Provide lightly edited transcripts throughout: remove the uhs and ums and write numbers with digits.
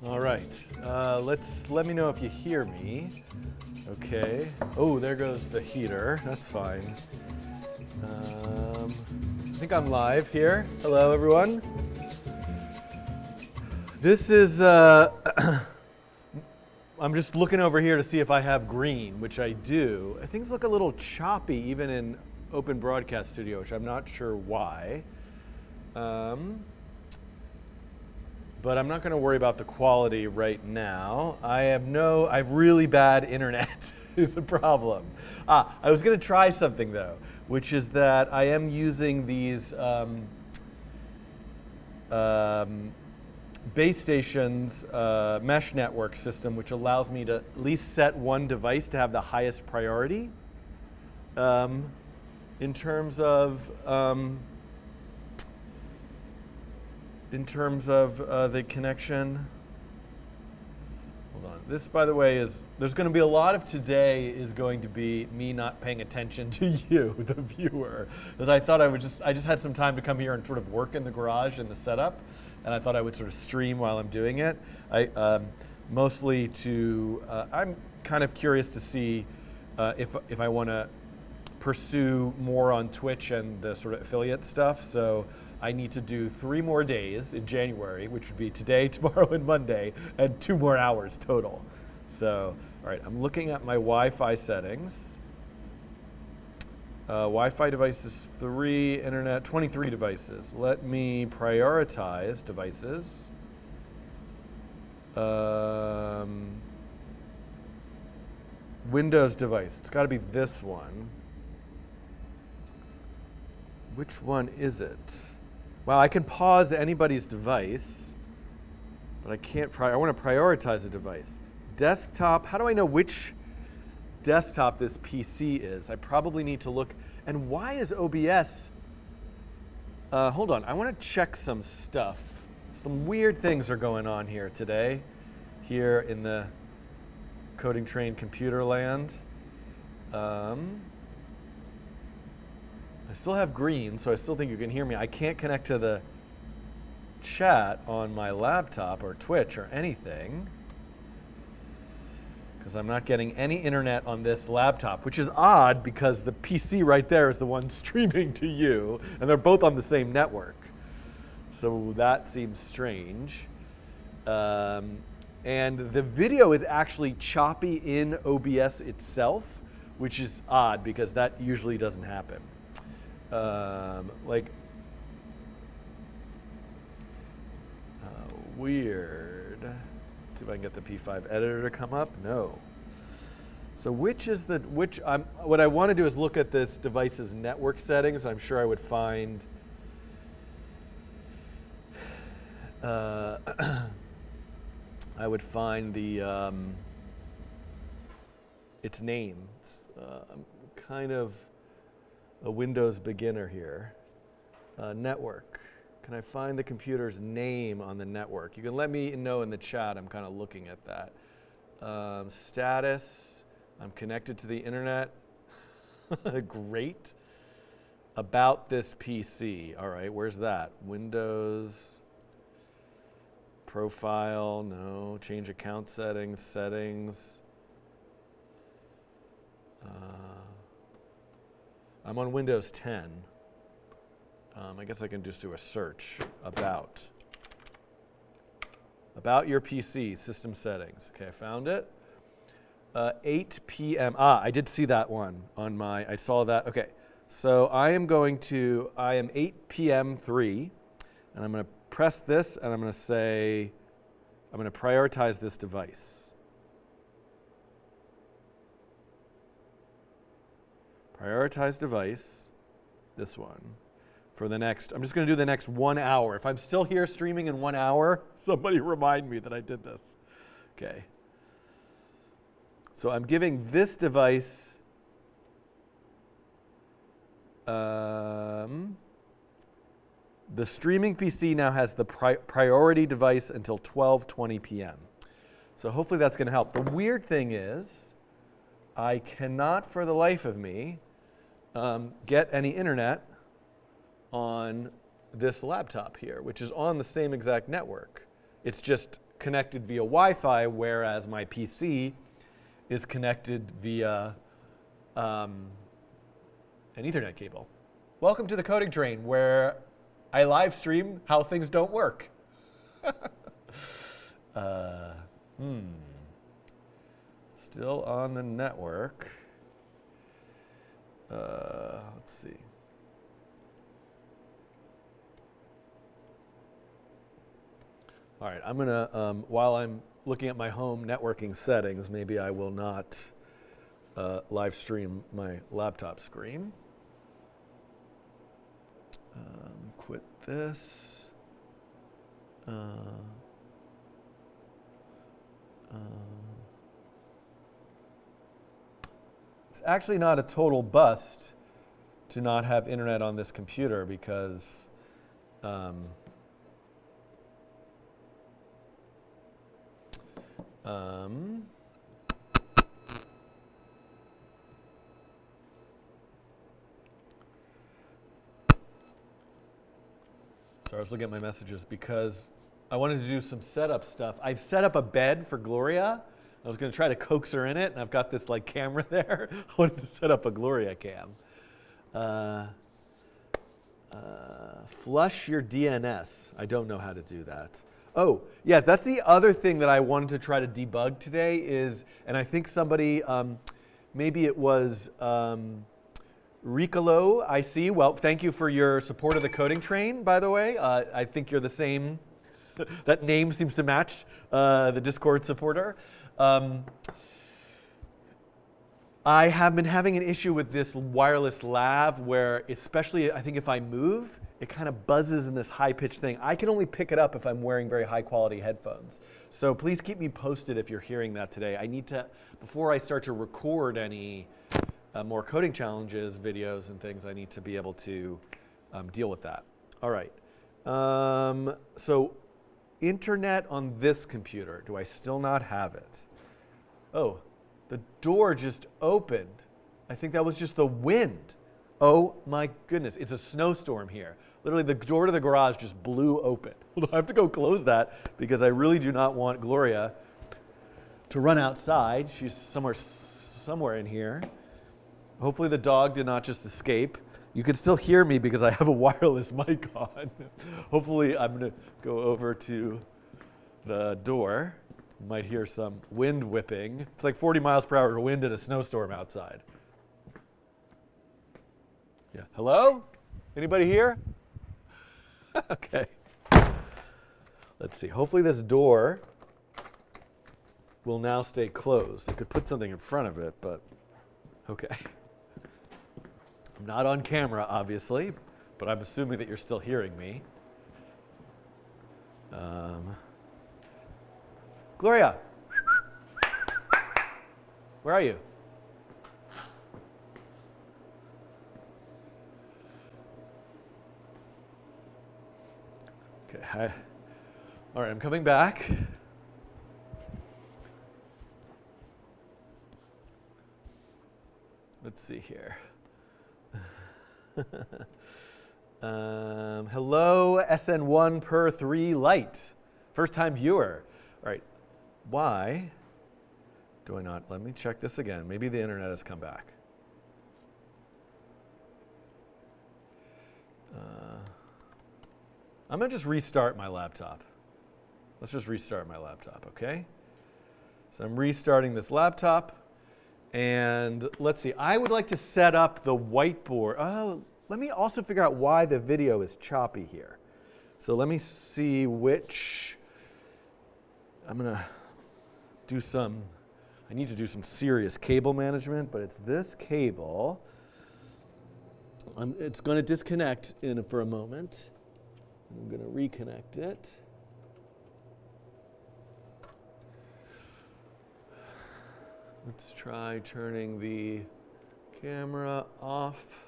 All right. Let me know if you hear me. Okay. Oh, there goes the heater. That's fine. I think I'm live here. Hello, everyone. This is. I'm just looking over here to see if I have green, which I do. Things look a little choppy, even in Open Broadcast Studio, which I'm not sure why. But I'm not going to worry about the quality right now. I have really bad internet is the problem. I was going to try something though, which is that I am using these base stations mesh network system, which allows me to at least set one device to have the highest priority in terms of the connection. Hold on. This, by the way, there's going to be a lot of today is going to be me not paying attention to you, the viewer, because I thought I just had some time to come here and sort of work in the garage and the setup, and I thought I would sort of stream while I'm doing it. Mostly I'm kind of curious to see if I want to pursue more on Twitch and the sort of affiliate stuff. So I need to do 3 more days in January, which would be today, tomorrow, and Monday, and 2 more hours total. So, all right, I'm looking at my Wi-Fi settings. Wi-Fi devices 3, internet 23 devices. Let me prioritize devices. Windows device, it's got to be this one. Which one is it? Well, I can pause anybody's device, but I can't. I want to prioritize a device. Desktop. How do I know which desktop this PC is? I probably need to look. And why is OBS? Hold on. I want to check some stuff. Some weird things are going on here today, here in the Coding Train computer land. I still have green, so I still think you can hear me. I can't connect to the chat on my laptop or Twitch or anything because I'm not getting any internet on this laptop, which is odd because the PC right there is the one streaming to you, and they're both on the same network. So that seems strange. And the video is actually choppy in OBS itself, which is odd because that usually doesn't happen. Weird. Let's see if I can get the P5 editor to come up. No. So what I want to do is look at this device's network settings. I'm sure I would find its name. I'm kind of a Windows beginner here. Network. Can I find the computer's name on the network? You can let me know in the chat. I'm kind of looking at that. Status. I'm connected to the internet. Great. About this PC. All right, where's that? Windows. Profile. No. Change account settings. Settings. I'm on Windows 10. I guess I can just do a search about your PC, system settings. Okay, I found it. 8 p.m. I did see that one on I saw that. Okay, so I am 8 p.m. 3, and I'm going to press this, and I'm going to say, I'm going to prioritize this device. Prioritize device, this one, for the next, I'm just going to do the next 1 hour. If I'm still here streaming in 1 hour, somebody remind me that I did this. Okay. So I'm giving this device, the streaming PC now has the priority device until 12:20 p.m. So hopefully that's going to help. The weird thing is, I cannot for the life of me get any internet on this laptop here, which is on the same exact network. It's just connected via Wi-Fi, whereas my PC is connected via an Ethernet cable. Welcome to the coding train, where I live stream how things don't work. Still on the network. Let's see. All right, I'm gonna, while I'm looking at my home networking settings, maybe I will not live stream my laptop screen. Let me quit this. It's actually not a total bust to not have internet on this computer because sorry, I was looking at my messages because I wanted to do some setup stuff. I've set up a bed for Gloria. I was going to try to coax her in it, and I've got this like camera there. I wanted to set up a Gloria cam. Flush your DNS. I don't know how to do that. Oh, yeah, that's the other thing that I wanted to try to debug today is, and I think somebody, maybe it was Ricolo, I see. Well, thank you for your support of the coding train, by the way. I think you're the same. That name seems to match the Discord supporter. I have been having an issue with this wireless lav where, especially I think if I move, it kind of buzzes in this high-pitched thing. I can only pick it up if I'm wearing very high-quality headphones. So please keep me posted if you're hearing that today. I need to, before I start to record any more coding challenges, videos and things, I need to be able to deal with that. All right. So internet on this computer, do I still not have it? Oh, the door just opened. I think that was just the wind. Oh my goodness, it's a snowstorm here. Literally the door to the garage just blew open. I have to go close that because I really do not want Gloria to run outside. She's somewhere in here. Hopefully the dog did not just escape. You can still hear me because I have a wireless mic on. Hopefully I'm gonna go over to the door. You might hear some wind whipping. It's like 40 miles per hour wind in a snowstorm outside. Yeah. Hello? Anybody here? Okay. Let's see. Hopefully this door will now stay closed. I could put something in front of it, but okay. I'm not on camera, obviously, but I'm assuming that you're still hearing me. Gloria, where are you? Okay, hi. All right, I'm coming back. Let's see here. Hello, SN1 per 3 light. First time viewer. All right, why do I not? Let me check this again. Maybe the internet has come back. I'm gonna just restart my laptop. Let's just restart my laptop, okay? So I'm restarting this laptop. And let's see, I would like to set up the whiteboard. Oh, let me also figure out why the video is choppy here. So let me see which, I'm gonna do some, I need to do some serious cable management, but it's this cable. It's gonna disconnect for a moment. I'm gonna reconnect it. Let's try turning the camera off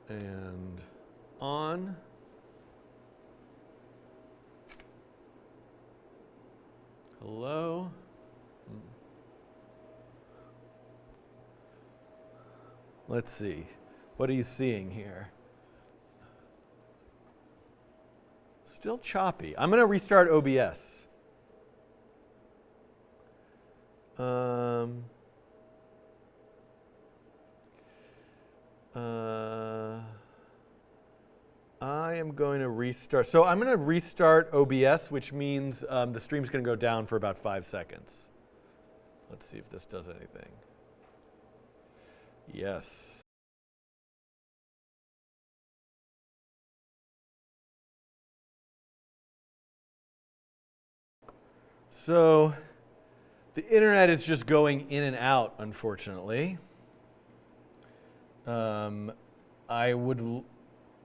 and on. Hello? Let's see. What are you seeing here? Still choppy. I'm going to restart OBS. Um, uh, I am going to restart. So I'm going to restart OBS, which means the stream's going to go down for about 5 seconds. Let's see if this does anything. Yes. So the internet is just going in and out, unfortunately. I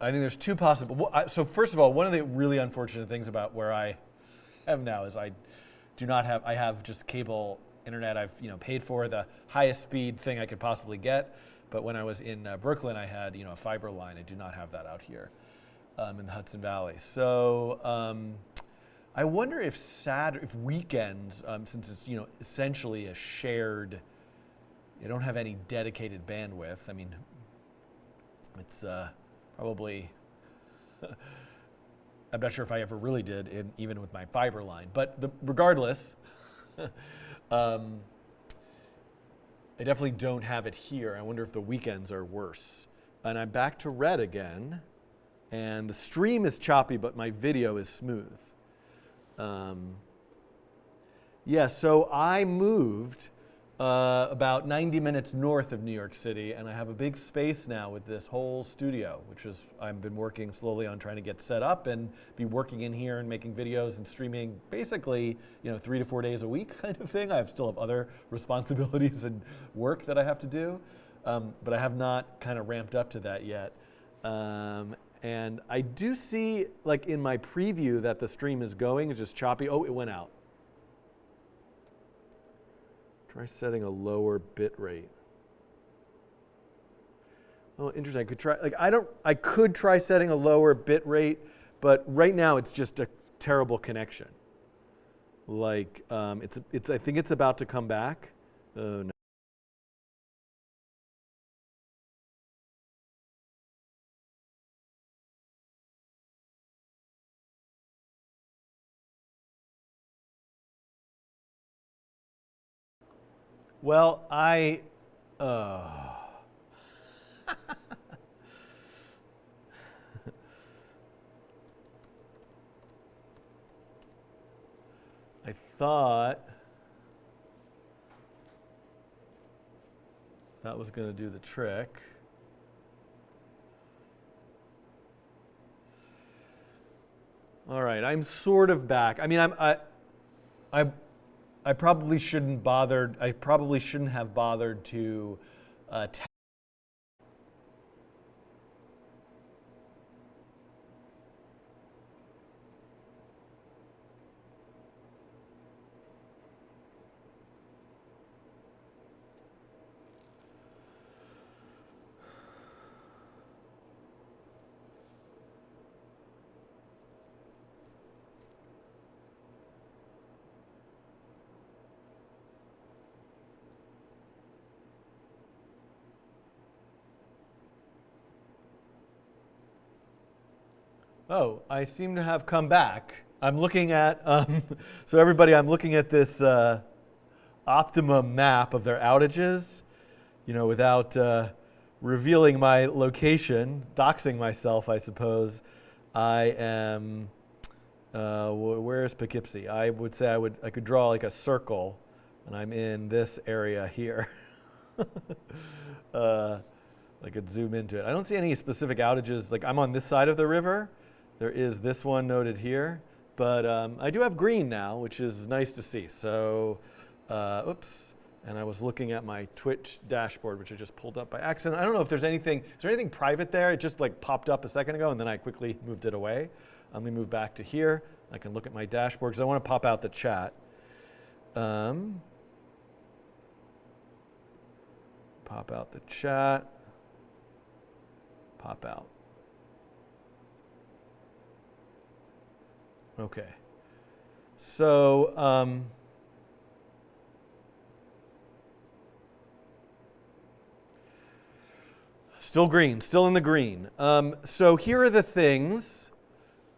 think there's two possible. So first of all, one of the really unfortunate things about where I am now is I have just cable internet. I've paid for the highest speed thing I could possibly get. But when I was in Brooklyn, I had a fiber line. I do not have that out here in the Hudson Valley. So I wonder if weekends, since it's essentially a shared, you don't have any dedicated bandwidth. I mean, it's probably. I'm not sure if I ever really did, even with my fiber line. But regardless, I definitely don't have it here. I wonder if the weekends are worse. And I'm back to red again. And the stream is choppy, but my video is smooth. Yeah, so I moved about 90 minutes north of New York City, and I have a big space now with this whole studio, which is I've been working slowly on trying to get set up and be working in here and making videos and streaming basically 3 to 4 days a week kind of thing. I still have other responsibilities and work that I have to do, but I have not kind of ramped up to that yet. And I do see, like in my preview, that the stream is going. It's just choppy. Oh, it went out. Try setting a lower bit rate. Oh, interesting. I could try. I could try setting a lower bit rate, but right now it's just a terrible connection. I think it's about to come back. Oh no. Well, I thought that was going to do the trick. All right, I'm sort of back. I mean, I probably shouldn't have bothered to Oh, I seem to have come back. I'm looking at, so everybody, I'm looking at this optimum map of their outages, without revealing my location, doxing myself, I suppose. I am, where's Poughkeepsie? I would say I could draw like a circle, and I'm in this area here. I could zoom into it. I don't see any specific outages. Like I'm on this side of the river. There is this one noted here, but I do have green now, which is nice to see. So, oops, and I was looking at my Twitch dashboard, which I just pulled up by accident. I don't know if is there anything private there? It just like popped up a second ago, and then I quickly moved it away. Let me move back to here. I can look at my dashboard because I want to pop out the chat. Pop out the chat. Pop out. Okay, so still green, still in the green. So here are the things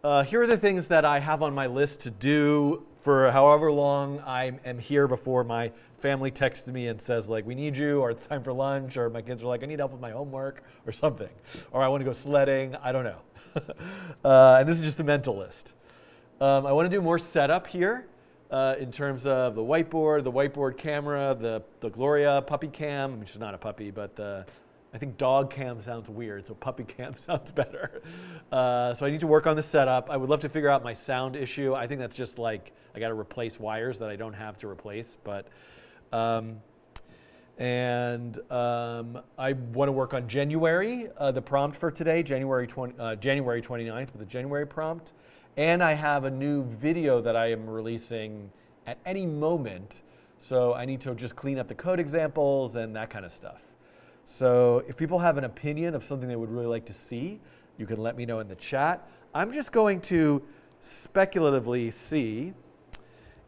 Here are the things that I have on my list to do for however long I am here before my family texts me and says, like, we need you, or it's time for lunch, or my kids are like, I need help with my homework, or something. Or I want to go sledding, I don't know. And this is just a mental list. I want to do more setup here in terms of the whiteboard camera, the Gloria puppy cam, which is not a puppy, but I think dog cam sounds weird, so puppy cam sounds better. So I need to work on the setup. I would love to figure out my sound issue. I think that's just like, I got to replace wires that I don't have to replace. But, I want to work on Genuary, the prompt for today, January 29th with the Genuary prompt. And I have a new video that I am releasing at any moment. So I need to just clean up the code examples and that kind of stuff. So if people have an opinion of something they would really like to see, you can let me know in the chat. I'm just going to speculatively see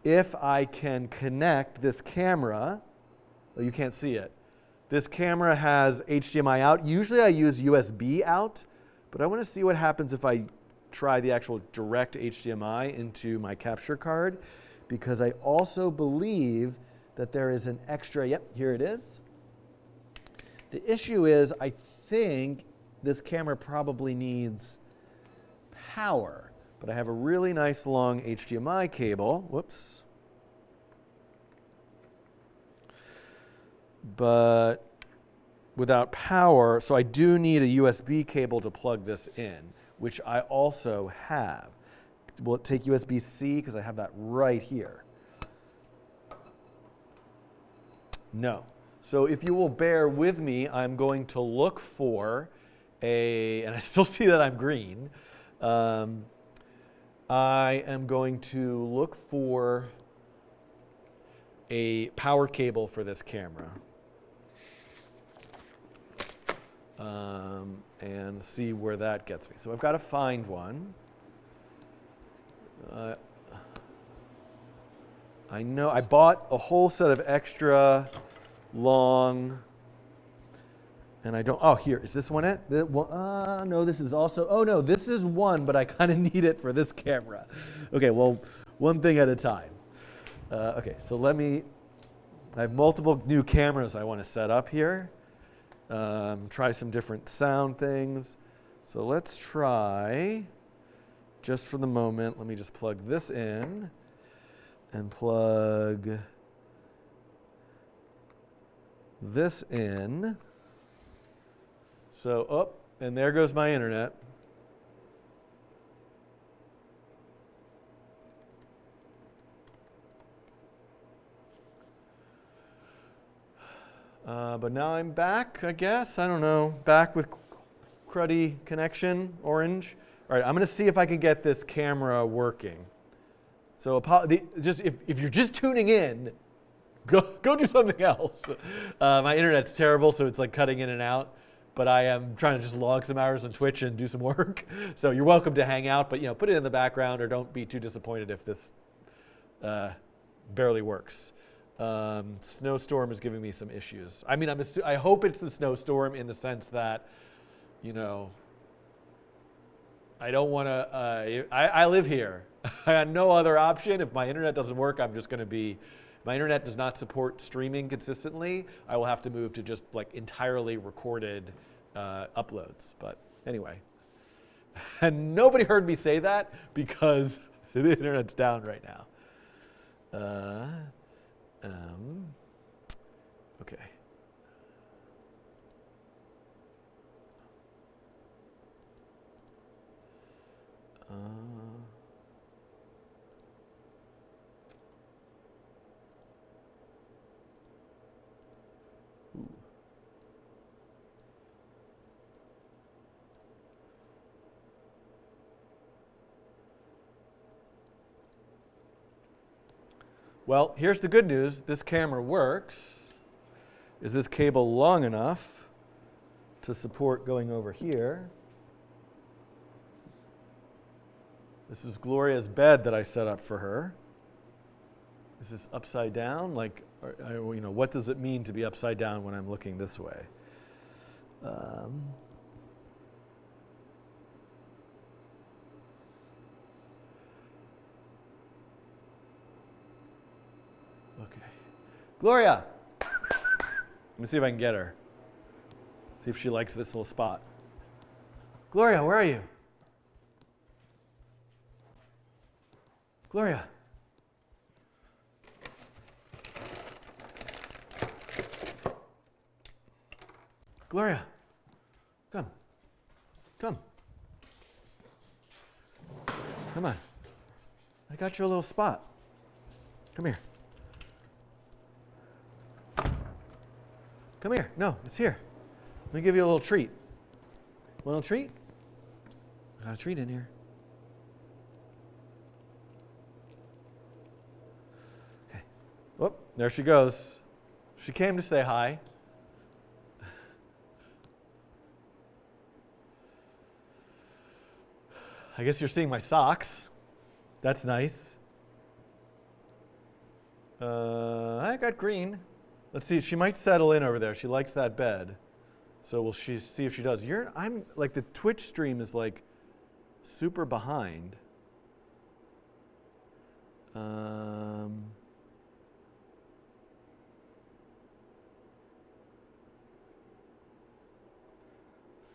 if I can connect this camera. Well, you can't see it. This camera has HDMI out. Usually I use USB out, but I want to see what happens if I try the actual direct HDMI into my capture card, because I also believe that there is an extra, yep, here it is. The issue is, I think this camera probably needs power, but I have a really nice long HDMI cable. Whoops. But without power, so I do need a USB cable to plug this in, which I also have. Will it take USB-C? Because I have that right here. No. So if you will bear with me, I'm going to look for and I still see that I'm green. I am going to look for a power cable for this camera. And see where that gets me. So I've got to find one. I know I bought a whole set of extra long, and I don't, oh, here, is this one it? No, this is also, oh no, this is one, but I kind of need it for this camera. Okay, well, one thing at a time. Okay, so I have multiple new cameras I want to set up here. Try some different sound things. So let's try, just for the moment, let me just plug this in and plug this in. So, oh, and there goes my internet. But now I'm back, I guess. I don't know. Back with cruddy connection, orange. All right, I'm going to see if I can get this camera working. So just if you're just tuning in, go do something else. My internet's terrible, so it's like cutting in and out. But I am trying to just log some hours on Twitch and do some work. So you're welcome to hang out, but put it in the background, or don't be too disappointed if this barely works. Snowstorm is giving me some issues. I mean, I hope it's the snowstorm in the sense that, I don't want to, I live here. I had no other option. If my internet doesn't work, I'm just going to be, my internet does not support streaming consistently. I will have to move to just like entirely recorded uploads. But anyway, and nobody heard me say that because the internet's down right now. Okay. Ooh. Well, here's the good news. This camera works. Is this cable long enough to support going over here? This is Gloria's bed that I set up for her. Is this upside down? Like, what does it mean to be upside down when I'm looking this way? Gloria! Let me see if I can get her. See if she likes this little spot. Gloria, where are you? Gloria. Gloria, come. Come. Come on. I got you a little spot. Come here. Come here. No, it's here. Let me give you a little treat. Want a little treat? I got a treat in here. Okay. Oh, there she goes. She came to say hi. I guess you're seeing my socks. That's nice. I got green. Let's see. She might settle in over there. She likes that bed. So we'll see if she does. I'm like, the Twitch stream is like super behind.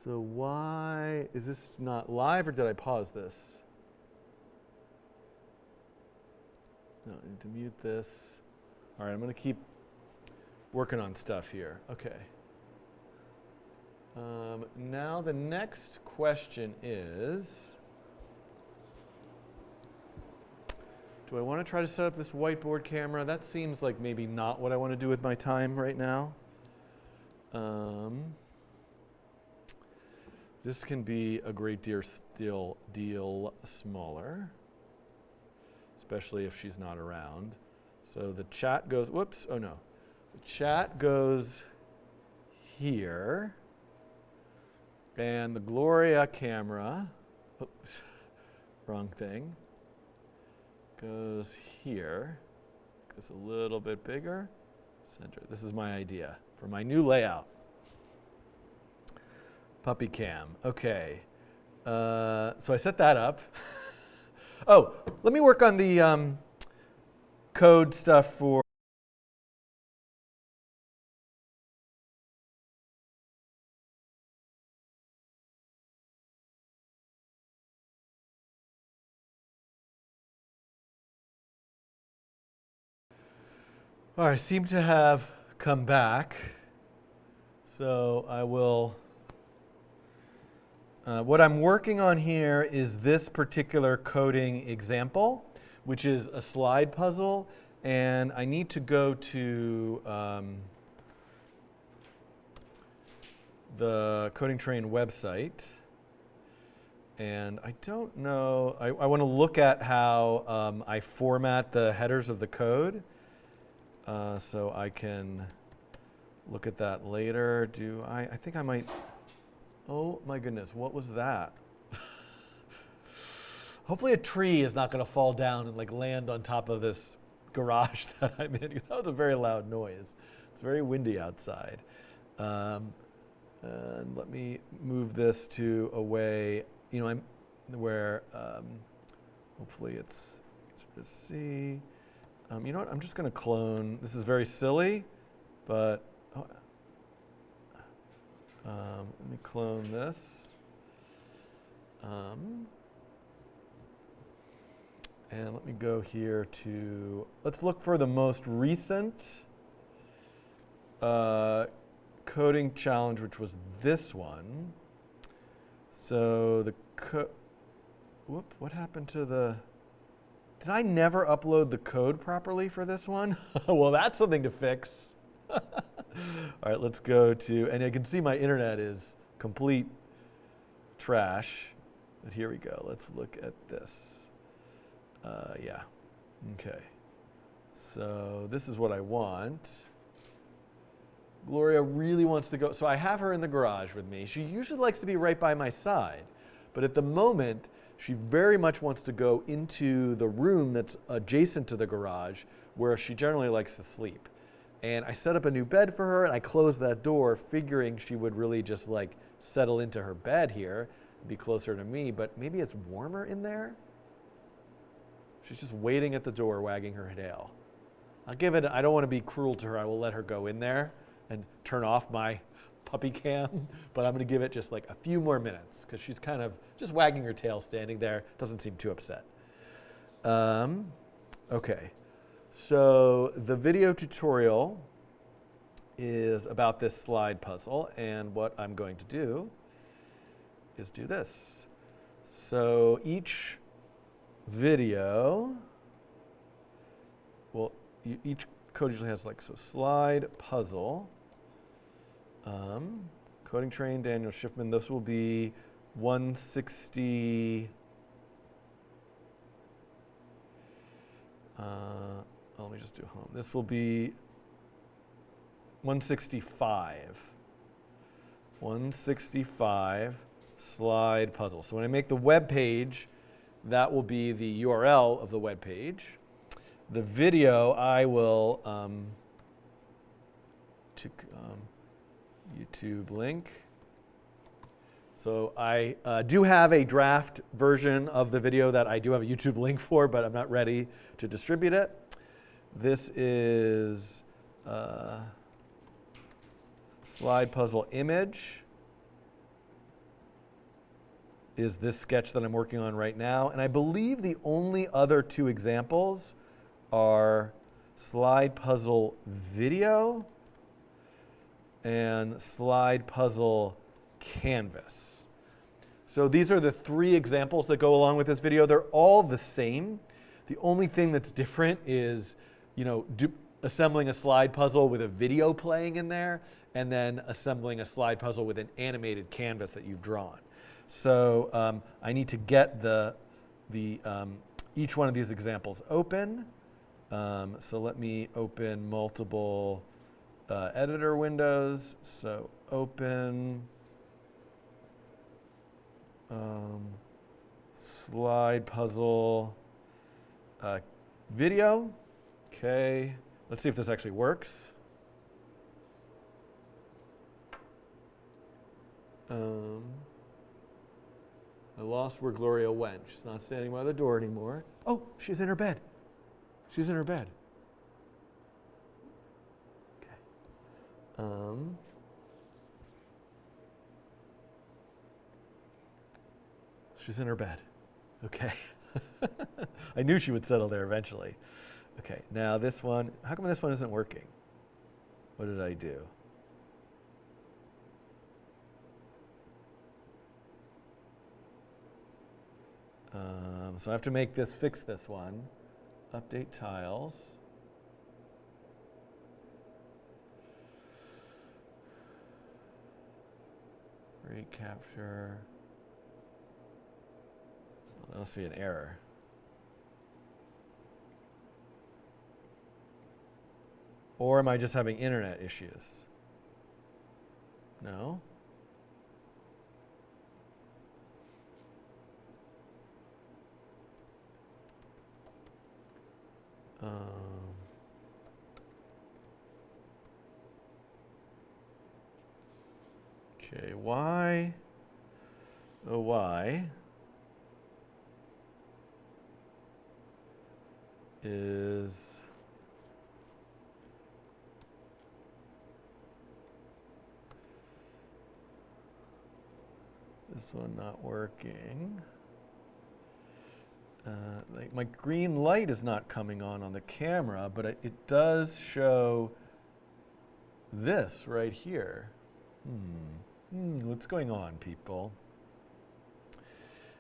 So why is this not live, or did I pause this? No, I need to mute this. All right, I'm going to keep working on stuff here. Okay. Now the next question is, do I want to try to set up this whiteboard camera? That seems like maybe not what I want to do with my time right now. This can be a great deal smaller, especially if she's not around. So the chat goes, whoops, oh no. The chat goes here, and the Gloria camera, oops, wrong thing, goes here. Make this a little bit bigger, center. This is my idea for my new layout. Puppy cam, okay. So I set that up. Oh, let me work on the code stuff for all right, I seem to have come back. So I will, what I'm working on here is this particular coding example, which is a slide puzzle. And I need to go to the Coding Train website. And I don't know, I want to look at how I format the headers of the code. So I can look at that later. I think I might, oh my goodness, what was that? Hopefully a tree is not going to fall down and like land on top of this garage that I'm in, because that was a very loud noise. It's very windy outside. And let me move this to a way, I'm where hopefully it's easier to see. You know what? I'm just going to clone. This is very silly, but let me clone this. And let me go here to, let's look for the most recent coding challenge, which was this one. So whoop, what happened to the, did I never upload the code properly for this one? Well, that's something to fix. All right, let's go to, and you can see my internet is complete trash. But here we go. Let's look at this. Yeah, okay. So this is what I want. Gloria really wants to go. So I have her in the garage with me. She usually likes to be right by my side. But at the moment, she very much wants to go into the room that's adjacent to the garage, where she generally likes to sleep. And I set up a new bed for her, and I closed that door, figuring she would really just like settle into her bed here, be closer to me, but maybe it's warmer in there? She's just waiting at the door, wagging her tail. I'll give it, I don't want to be cruel to her. I will let her go in there and turn off my puppy cam, but I'm going to give it just like a few more minutes because she's kind of just wagging her tail standing there. Doesn't seem too upset. Okay, so the video tutorial is about this slide puzzle, and what I'm going to do is do this. So each video, well, each code usually has like, so slide puzzle, coding train, Daniel Schiffman. This will be 160, let me just do home. This will be 165. 165 slide puzzle. So when I make the web page, that will be the URL of the web page. The video I will YouTube link. So I do have a draft version of the video that I do have a YouTube link for, but I'm not ready to distribute it. This is slide puzzle image is this sketch that I'm working on right now. And I believe the only other two examples are slide puzzle video and slide puzzle canvas. So these are the three examples that go along with this video. They're all the same. The only thing that's different is, assembling a slide puzzle with a video playing in there, and then assembling a slide puzzle with an animated canvas that you've drawn. So I need to get each one of these examples open. So let me open multiple editor windows. So open slide puzzle video. Okay, let's see if this actually works. I lost where Gloria went. She's not standing by the door anymore. Oh, she's in her bed. She's in her bed. Okay. She's in her bed. Okay. I knew she would settle there eventually. Okay, now this one, how come this one isn't working? What did I do? So I have to fix this one. Update tiles. Recapture. Well, that must be an error. Or am I just having internet issues? No? Okay, why? Oh, why is this one not working? Like my green light is not coming on the camera, but it does show this right here. What's going on, people?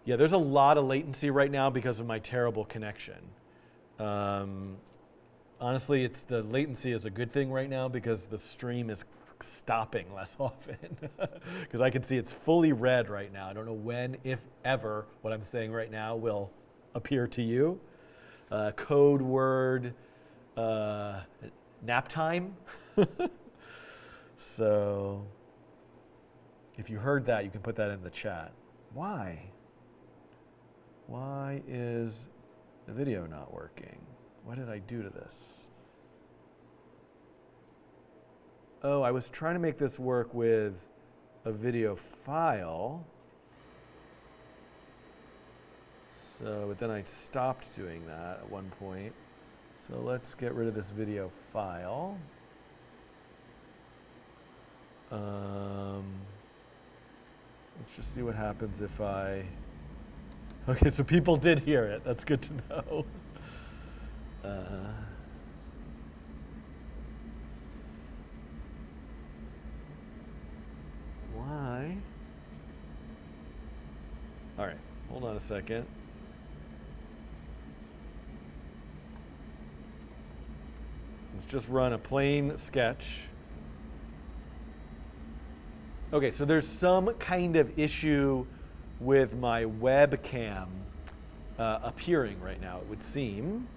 Yeah, there's a lot of latency right now because of my terrible connection. Honestly, the latency is a good thing right now because the stream is stopping less often. Because I can see it's fully red right now. I don't know when, if ever, what I'm saying right now will appear to you. Code word, nap time. So if you heard that, you can put that in the chat. Why? Why is the video not working? What did I do to this? Oh, I was trying to make this work with a video file. So, but then I stopped doing that at one point. So let's get rid of this video file. Let's just see what happens if I... Okay, so people did hear it. That's good to know. Why? All right, hold on a second. Let's just run a plain sketch. Okay, so there's some kind of issue with my webcam appearing right now, it would seem.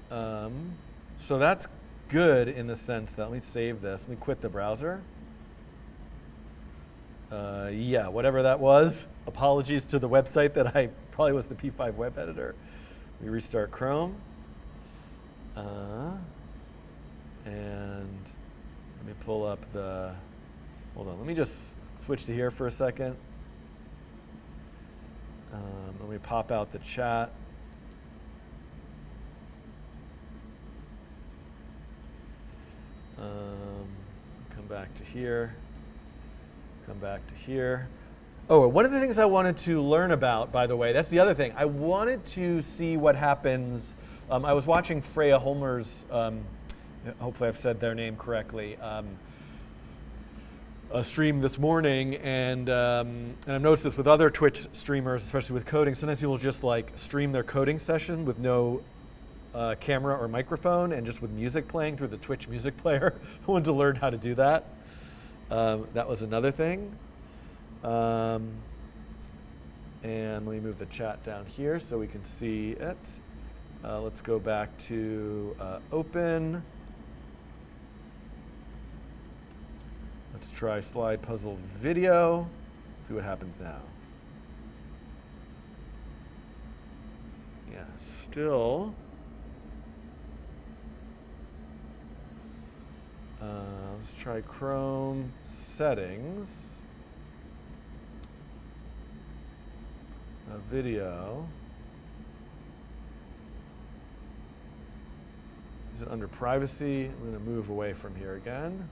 So that's good in the sense that, let me save this, let me quit the browser. Yeah, whatever that was, apologies to the website that I probably was the P5 web editor. We restart Chrome. And let me pull up the, hold on, let me just switch to here for a second. Let me pop out the chat. Come back to here. Come back to here. Oh, one of the things I wanted to learn about, by the way, that's the other thing. I wanted to see what happens. I was watching Freya Holmer's, hopefully I've said their name correctly, a stream this morning, and I've noticed this with other Twitch streamers, especially with coding. Sometimes people just like stream their coding session with no camera or microphone and just with music playing through the Twitch music player. I wanted to learn how to do that. That was another thing. And let me move the chat down here so we can see it. Let's go back to open. Let's try slide puzzle video. See what happens now. Yeah, still. Let's try Chrome settings. Video. Is it under privacy? I'm going to move away from here again.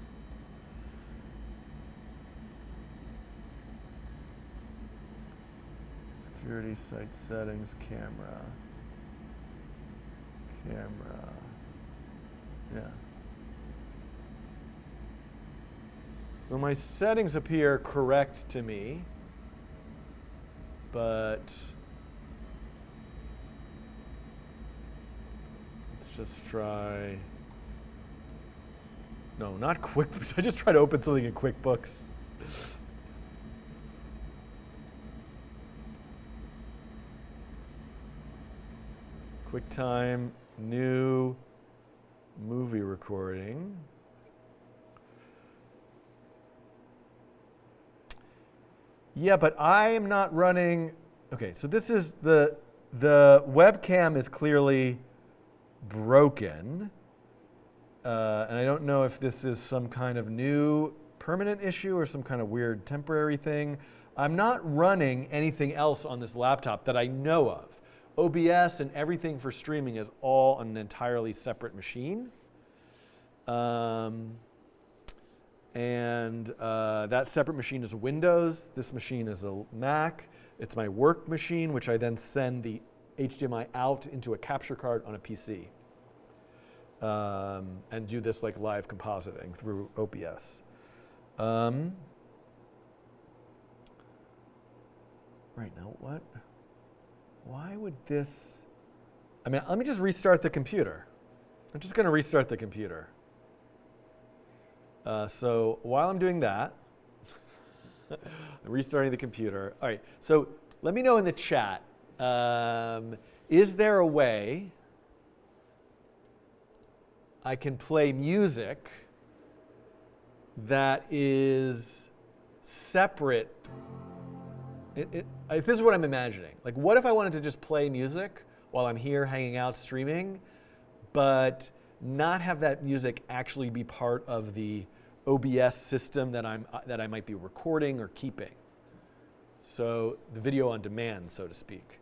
Security, site settings, camera. Yeah. So my settings appear correct to me, but let's just try, no, not QuickBooks. I just tried to open something in QuickBooks. QuickTime, new movie recording. Yeah, but I am not running, okay, so this is the webcam is clearly broken. And I don't know if this is some kind of new permanent issue or some kind of weird temporary thing. I'm not running anything else on this laptop that I know of. OBS and everything for streaming is all on an entirely separate machine. That separate machine is Windows. This machine is a Mac. It's my work machine, which I then send the HDMI out into a capture card on a PC. And do this like live compositing through OBS. Right now, what? Why would this? I mean, let me just restart the computer. I'm just going to restart the computer. So while I'm doing that, I'm restarting the computer. All right, so let me know in the chat, is there a way I can play music that is separate? This is what I'm imagining. Like, what if I wanted to just play music while I'm here hanging out streaming, but not have that music actually be part of the OBS system that I might be recording or keeping? So the video on demand, so to speak.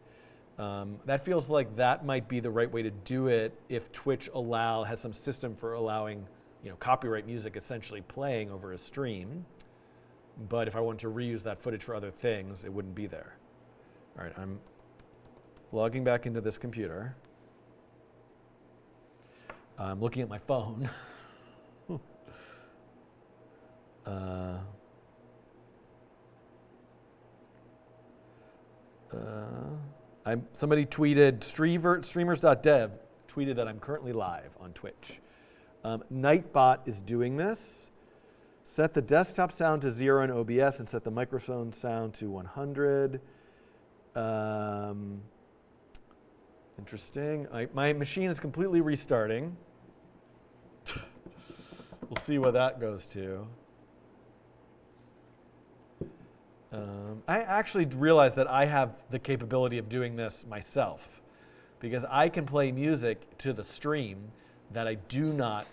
That feels like that might be the right way to do it if Twitch has some system for allowing, copyright music essentially playing over a stream. But if I wanted to reuse that footage for other things, it wouldn't be there. All right, I'm logging back into this computer. I'm looking at my phone. Somebody tweeted, streamers.dev tweeted that I'm currently live on Twitch. Nightbot is doing this. Set the desktop sound to 0 in OBS and set the microphone sound to 100. Interesting. My machine is completely restarting. We'll see what that goes to. I actually realized that I have the capability of doing this myself because I can play music to the stream that I do not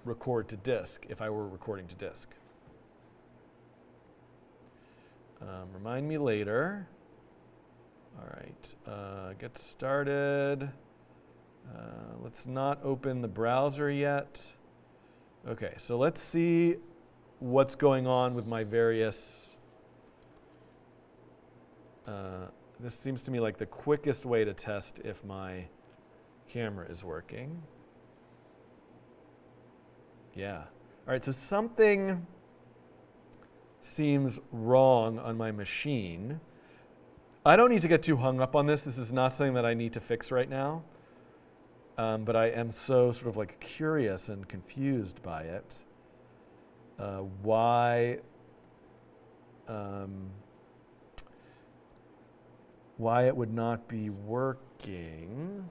record to disk if I were recording to disk. Remind me later. All right, get started. Let's not open the browser yet. Okay, so let's see what's going on with my various. This seems to me like the quickest way to test if my camera is working. Yeah. All right, so something seems wrong on my machine. I don't need to get too hung up on this. This is not something that I need to fix right now. But I am so sort of like curious and confused by it. Why it would not be working.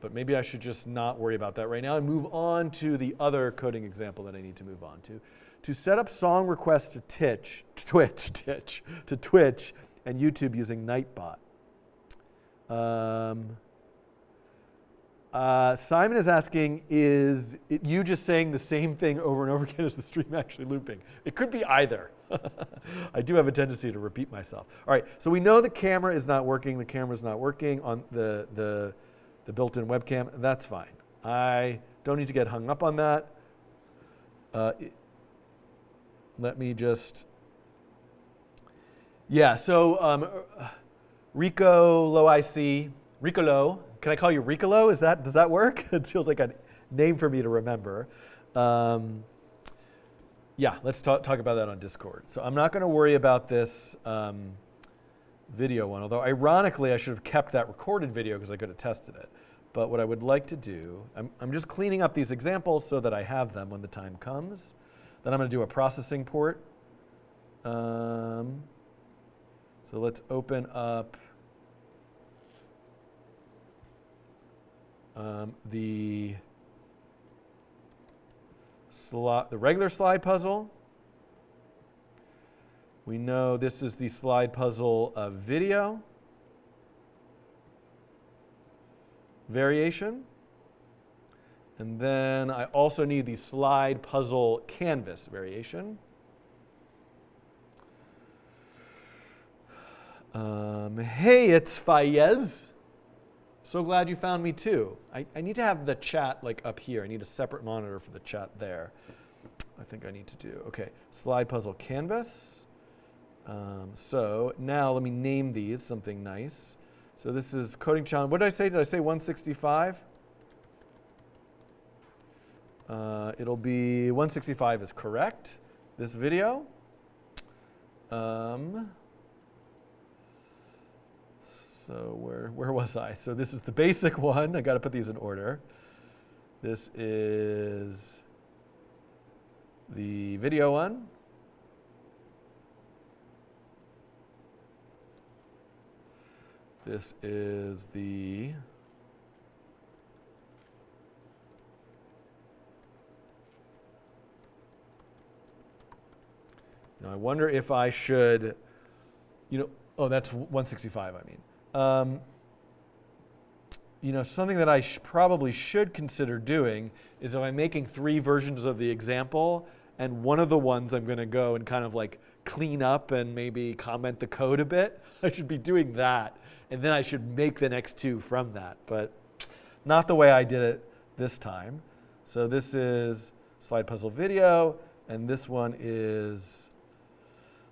But maybe I should just not worry about that right now and move on to the other coding example that I need to move on to. To set up song requests to Twitch and YouTube using Nightbot. Simon is asking, is it you just saying the same thing over and over again as the stream actually looping? It could be either. I do have a tendency to repeat myself. All right, so we know the camera is not working. The camera's not working on the built-in webcam. That's fine. I don't need to get hung up on that. Let me just, yeah, so Rico Low IC, Rico Low, can I call you Rico Low? Does that work? It feels like a name for me to remember. Yeah, let's talk about that on Discord. So I'm not going to worry about this video one, although ironically I should have kept that recorded video because I could have tested it. But what I would like to do, I'm just cleaning up these examples so that I have them when the time comes. Then I'm going to do a processing port. So let's open up the regular slide puzzle. We know this is the slide puzzle video variation. And then I also need the slide puzzle canvas variation. Hey, it's Fayez. So glad you found me too. I need to have the chat like up here. I need a separate monitor for the chat there. I think I need to do. Okay, slide puzzle canvas. So now let me name these something nice. So this is coding challenge. What did I say? Did I say 165? It'll be 165 is correct. This video. So where was I? So this is the basic one. I got to put these in order. This is the video one. This is the I wonder if I should, oh, that's 165, I mean. Something that I probably should consider doing is if I'm making 3 versions of the example, and one of the ones I'm going to go and kind of like clean up and maybe comment the code a bit. I should be doing that, and then I should make the next two from that, but not the way I did it this time. So this is slide puzzle video, and this one is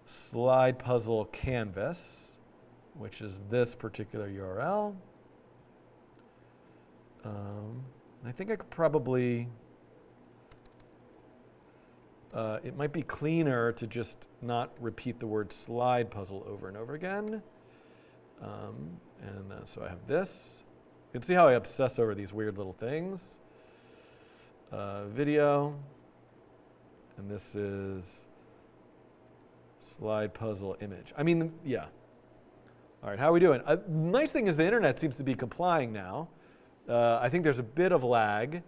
slide puzzle canvas, which is this particular URL. I think I could probably, it might be cleaner to just not repeat the word slide puzzle over and over again. So I have this. You can see how I obsess over these weird little things. Video, and this is slide puzzle image. I mean, yeah. All right, how are we doing? Nice thing is the internet seems to be complying now. I think there's a bit of lag.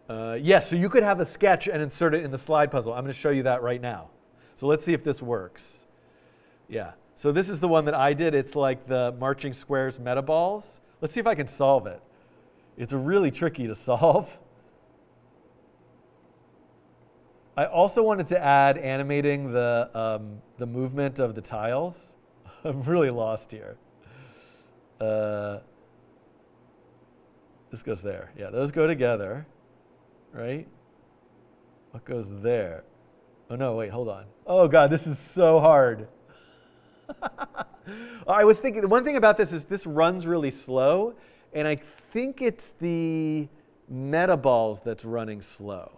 Yes, so you could have a sketch and insert it in the slide puzzle. I'm going to show you that right now. So let's see if this works. Yeah, so this is the one that I did. It's like the marching squares meta balls. Let's see if I can solve it. It's really tricky to solve. I also wanted to add animating the movement of the tiles. I'm really lost here. This goes there. Yeah, those go together, right? What goes there? Oh no, wait, hold on. Oh God, this is so hard. I was thinking, the one thing about this is this runs really slow, and I think it's the meta balls that's running slow.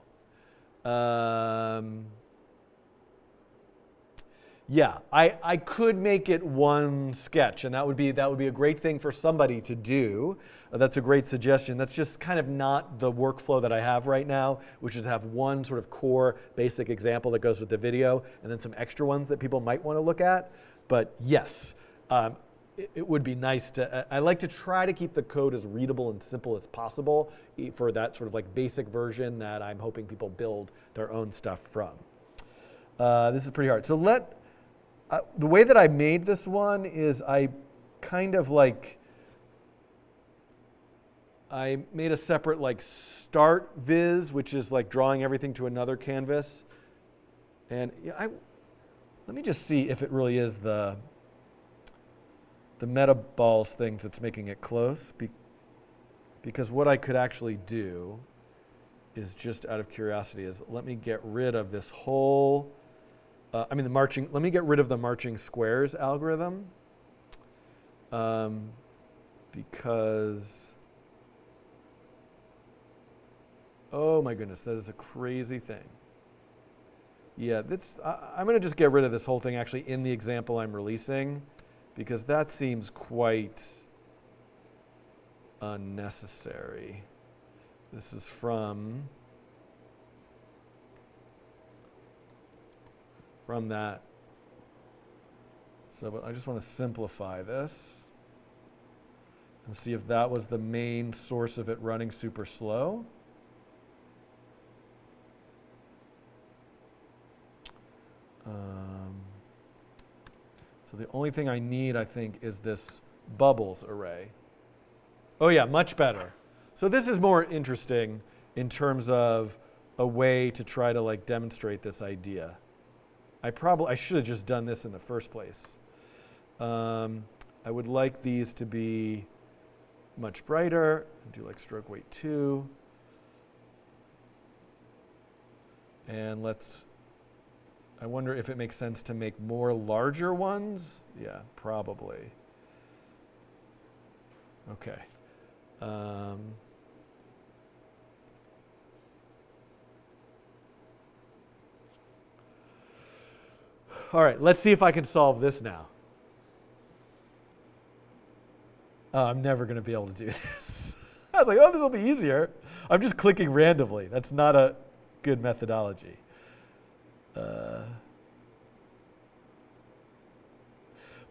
Yeah, I could make it one sketch, and that would be a great thing for somebody to do. That's a great suggestion. That's just kind of not the workflow that I have right now, which is to have one sort of core basic example that goes with the video, and then some extra ones that people might want to look at. But yes, it would be nice to, I like to try to keep the code as readable and simple as possible for that sort of like basic version that I'm hoping people build their own stuff from. This is pretty hard. So the way that I made this one is I kind of like, I made a separate like start viz, which is like drawing everything to another canvas. And yeah, let me just see if it really is the meta balls thing that's making it close. Because what I could actually do is, just out of curiosity, is let me get rid of this whole, let me get rid of the marching squares algorithm. Because, oh my goodness, that is a crazy thing. Yeah, I'm going to just get rid of this whole thing actually in the example I'm releasing, because that seems quite unnecessary. This is from that. So, but I just want to simplify this and see if that was the main source of it running super slow. So the only thing I need, I think, is this bubbles array. Oh yeah, much better. So this is more interesting in terms of a way to try to like demonstrate this idea. I should have just done this in the first place. I would like these to be much brighter. Do like stroke weight 2. And I wonder if it makes sense to make more larger ones. Yeah, probably. Okay. All right, let's see if I can solve this now. I'm never going to be able to do this. I was like, oh, this will be easier. I'm just clicking randomly. That's not a good methodology.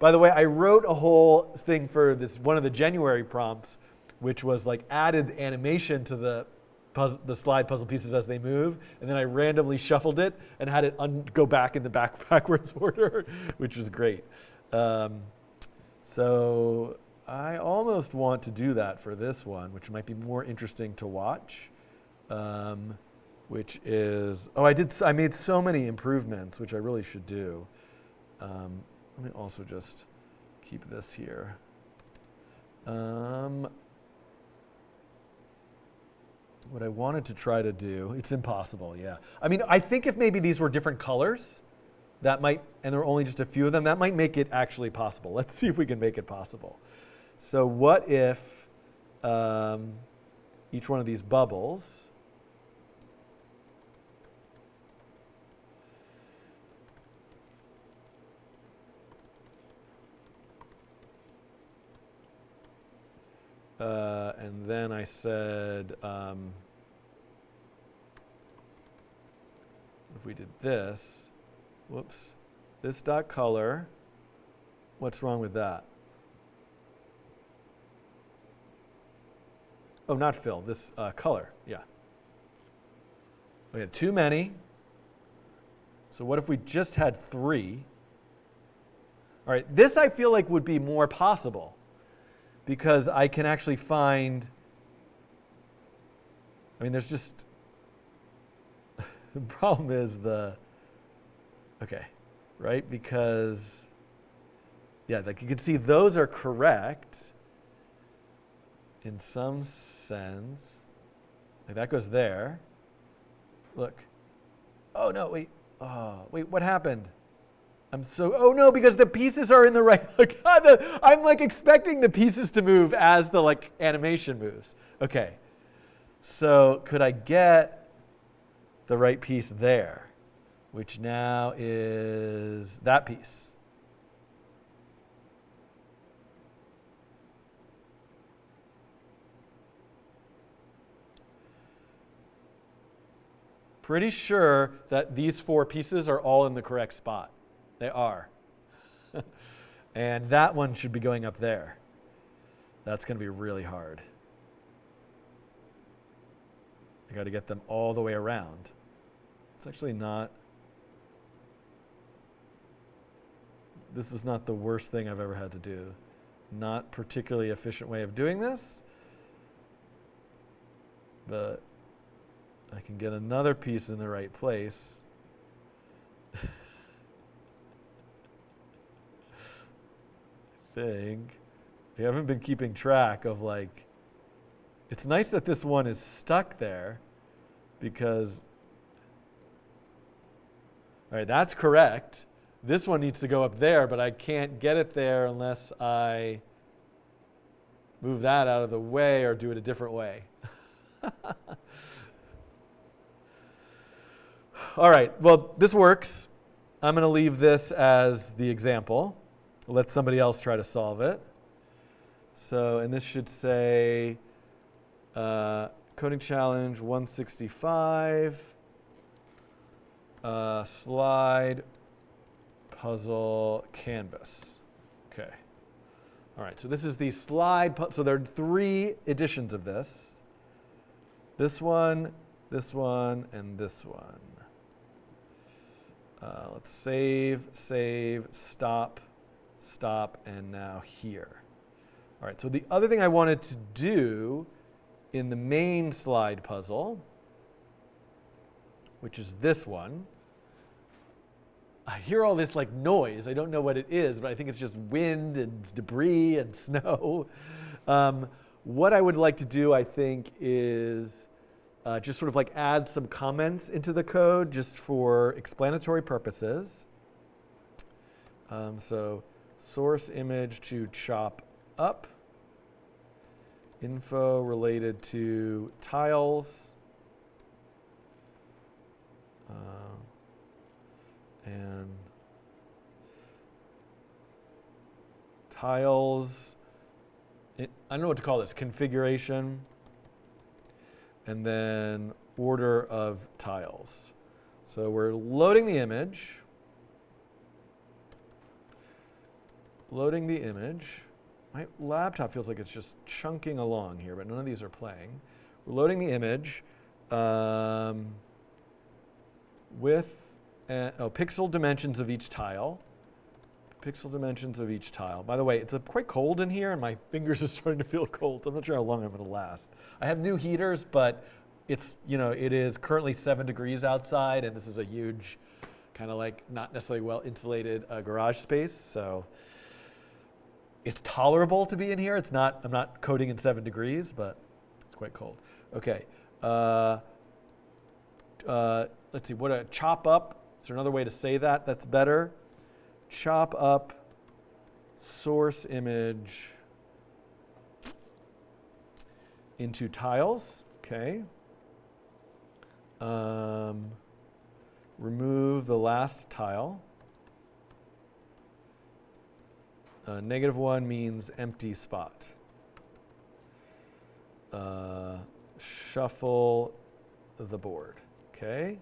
By the way, I wrote a whole thing for this one of the Genuary prompts, which was like added animation to the slide puzzle pieces as they move, and then I randomly shuffled it and had it go back in the backwards order, which was great. So I almost want to do that for this one, which might be more interesting to watch. which is, I made so many improvements, which I really should do. Let me also just keep this here. What I wanted to try to do, it's impossible, yeah. I mean, I think if maybe these were different colors, that might, and there are only just a few of them, that might make it actually possible. Let's see if we can make it possible. So what if each one of these bubbles and then I said, if we did this, whoops, this dot color, what's wrong with that? Oh, not fill, this color, yeah. We had too many. So what if we just had 3? All right, this I feel like would be more possible because I can actually find, I mean, there's just, the problem is okay, right? Because, yeah, like you can see those are correct in some sense. Like that goes there. Look. Oh, no, wait. Oh, wait, what happened? Oh no, because the pieces are in the right, I'm like expecting the pieces to move as the like animation moves. Okay, so could I get the right piece there, which now is that piece? Pretty sure that these 4 pieces are all in the correct spot. They are. And that one should be going up there. That's going to be really hard. I got to get them all the way around. It's actually not, this is not the worst thing I've ever had to do. Not particularly efficient way of doing this, but I can get another piece in the right place. Thing. I haven't been keeping track of like, it's nice that this one is stuck there because, all right, that's correct. This one needs to go up there, but I can't get it there unless I move that out of the way or do it a different way. All right, well, this works. I'm going to leave this as the example. Let somebody else try to solve it. So, and this should say coding challenge 165, slide puzzle canvas. Okay. All right, so this is the slide puzzle. So there are 3 editions of this. This one, and this one. Let's save, stop, and now here. All right, so the other thing I wanted to do in the main slide puzzle, which is this one, I hear all this like noise. I don't know what it is, but I think it's just wind and debris and snow. What I would like to do, I think, is just sort of like add some comments into the code just for explanatory purposes. So source image to chop up, info related to tiles, and tiles, I don't know what to call this, configuration, and then order of tiles. So we're loading the image. Loading the image. My laptop feels like it's just chunking along here, but none of these are playing. We're loading the image with pixel dimensions of each tile. Pixel dimensions of each tile. By the way, it's quite cold in here, and my fingers are starting to feel cold. I'm not sure how long I'm going to last. I have new heaters, but it's, it is currently 7 degrees outside, and this is a huge, kind of like not necessarily well insulated garage space. So it's tolerable to be in here. I'm not coding in 7 degrees, but it's quite cold. Okay. Let's see, chop up. Is there another way to say that that's better? Chop up source image into tiles. Okay. Remove the last tile. -1 means empty spot. Shuffle the board. Okay.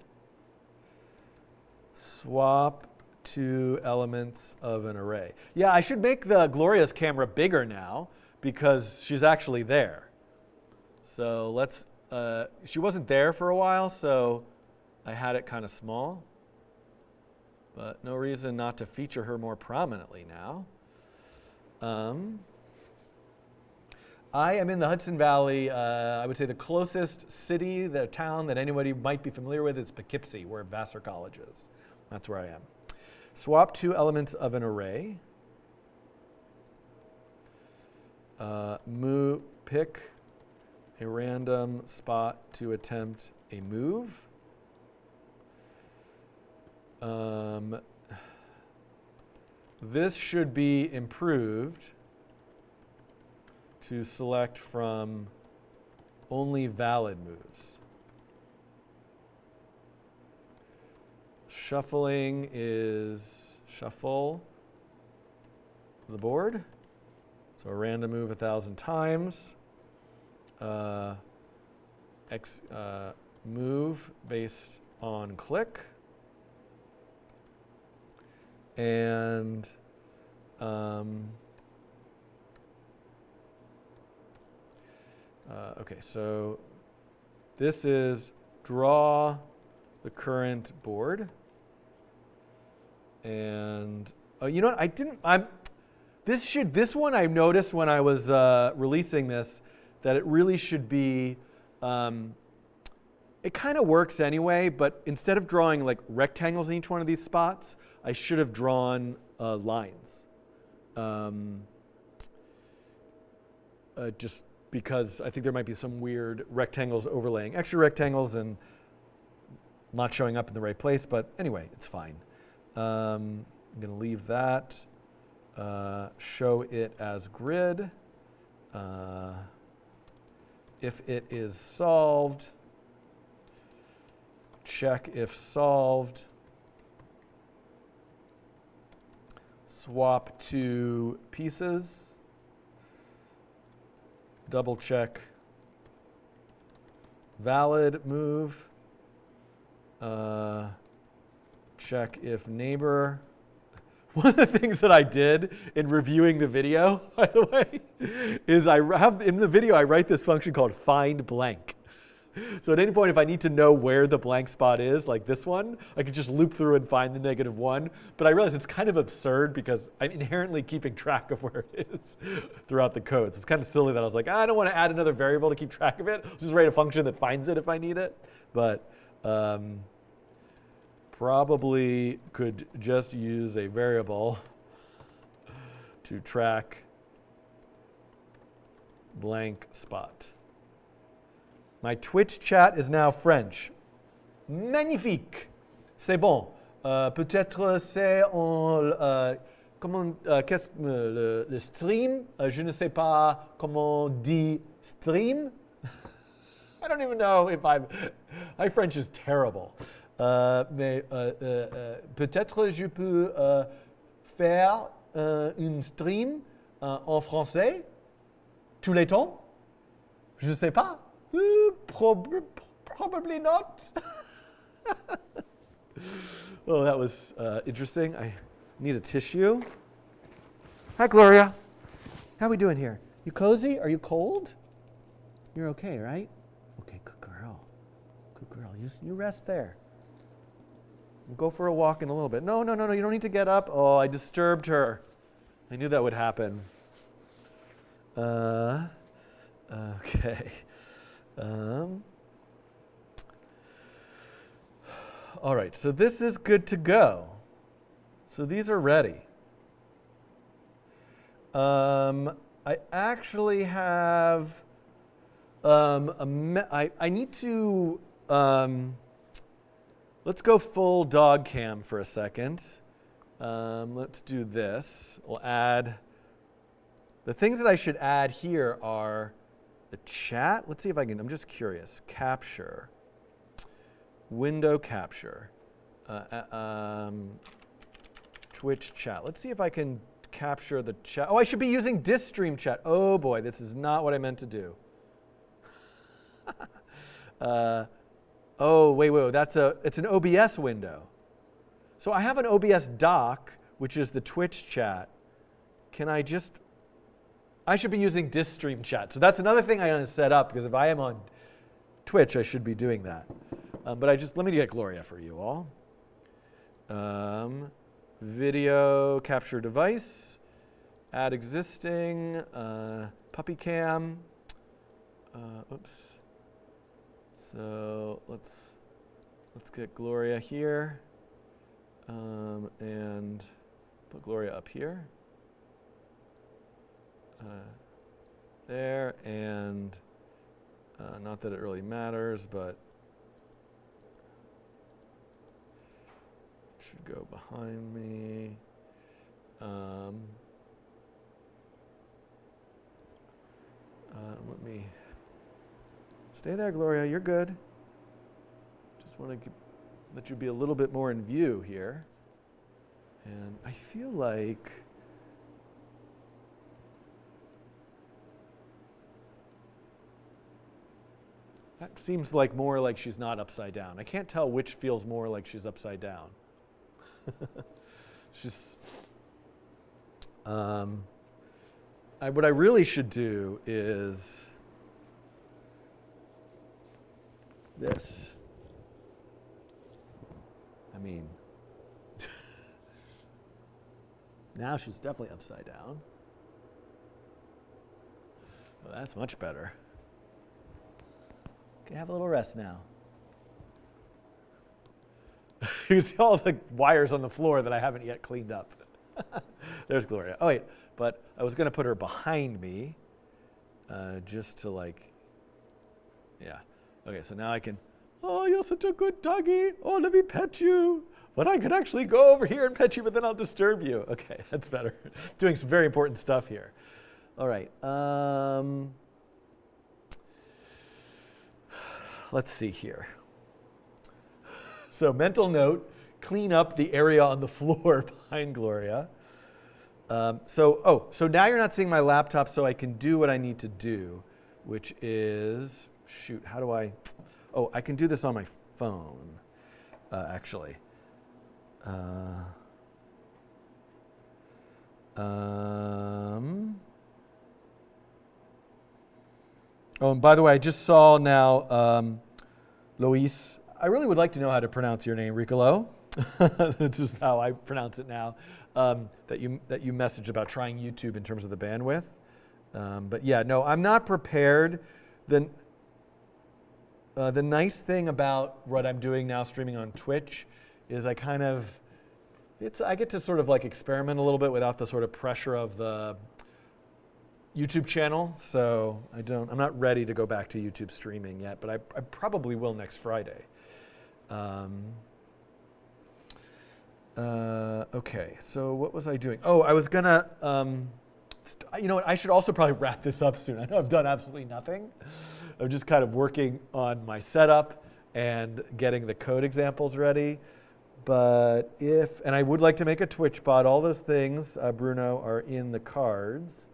Swap 2 elements of an array. Yeah, I should make the Gloria's camera bigger now because she's actually there. So let's, she wasn't there for a while, so I had it kind of small. But no reason not to feature her more prominently now. I am in the Hudson Valley. I would say the closest city, the town that anybody might be familiar with is Poughkeepsie, where Vassar College is. That's where I am. Swap 2 elements of an array. Pick a random spot to attempt a move. This should be improved to select from only valid moves. Shuffling is shuffle the board. So a random move 1,000 times. Move based on click. And okay, so this is draw the current board. And you know what? This one I noticed when I was releasing this, that it really should be, it kind of works anyway, but instead of drawing like rectangles in each one of these spots, I should have drawn lines. Just because I think there might be some weird rectangles overlaying extra rectangles and not showing up in the right place, but anyway, it's fine. I'm going to leave that. Show it as grid. If it is solved, check if solved. Swap 2 pieces. Double check valid move. Check if neighbor. One of the things that I did in reviewing the video, by the way, is I have in the video I write this function called find blank. So at any point, if I need to know where the blank spot is, like this one, I could just loop through and find the -1. But I realize it's kind of absurd because I'm inherently keeping track of where it is throughout the code. So it's kind of silly that I was like, I don't want to add another variable to keep track of it. I'll just write a function that finds it if I need it. But probably could just use a variable to track blank spot. My Twitch chat is now French. Magnifique. C'est bon. Peut-être c'est qu'est-ce que le stream? Je ne sais pas comment dit stream. I don't even know if my French is terrible. Mais peut-être je peux faire une stream en français tous les temps. Je ne sais pas. Probably not. Oh, that was interesting. I need a tissue. Hi, Gloria. How are we doing here? You cozy? Are you cold? You're okay, right? Okay, good girl. Good girl. You rest there. We'll go for a walk in a little bit. No. You don't need to get up. Oh, I disturbed her. I knew that would happen. Okay. All right, so this is good to go. So these are ready. I actually have I need to let's go full dog cam for a second. Let's do this. We'll add the things that I should add here are the chat. Let's see if I can. I'm just curious. Capture, window capture, Twitch chat. Let's see if I can capture the chat. Oh, I should be using disk stream chat. Oh boy, this is not what I meant to do. Oh, wait, it's an OBS window. So I have an OBS doc, which is the Twitch chat. I should be using disk stream chat. So that's another thing I want to set up, because if I am on Twitch, I should be doing that. But let me get Gloria for you all. Video capture device, add existing, puppy cam. Oops. So let's get Gloria here, and put Gloria up here. There, and not that it really matters, but it should go behind me. Let me stay there, Gloria. You're good. Just want to let you be a little bit more in view here. And I feel like that seems like more like she's not upside down. I can't tell which feels more like she's upside down. What I really should do is this. I mean, now she's definitely upside down. Well, that's much better. Okay, have a little rest now. You can see all the wires on the floor that I haven't yet cleaned up. There's Gloria. Oh, wait, but I was going to put her behind me just to yeah. Okay, so now I can, oh, you're such a good doggy. Oh, let me pet you. But I could actually go over here and pet you, but then I'll disturb you. Okay, that's better. Doing some very important stuff here. All right. Let's see here. So mental note, clean up the area on the floor behind Gloria. So now you're not seeing my laptop, so I can do what I need to do, which is, shoot, how do I, I can do this on my phone, actually. Oh, and by the way, I just saw now, Lois, I really would like to know how to pronounce your name, Ricolo. That's just how I pronounce it now. That you messaged about trying YouTube in terms of the bandwidth. But yeah, no, I'm not prepared. The nice thing about what I'm doing now, streaming on Twitch, is I get to sort of experiment a little bit without the sort of pressure of the YouTube channel. So I'm not ready to go back to YouTube streaming yet, but I probably will next Friday. Okay, so what was I doing? Oh, I was gonna, you know what, I should also probably wrap this up soon. I know I've done absolutely nothing. I'm just kind of working on my setup and getting the code examples ready. But and I would like to make a Twitch bot, all those things, Bruno, are in the cards.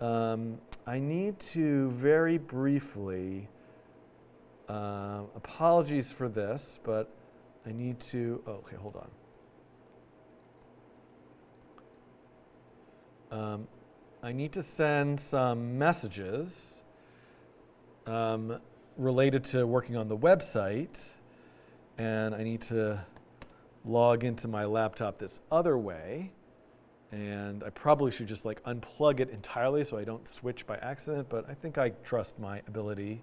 I need to very briefly, apologies for this, but I need to, okay, hold on. I need to send some messages related to working on the website, and I need to log into my laptop this other way, and I probably should just unplug it entirely so I don't switch by accident, but I think I trust my ability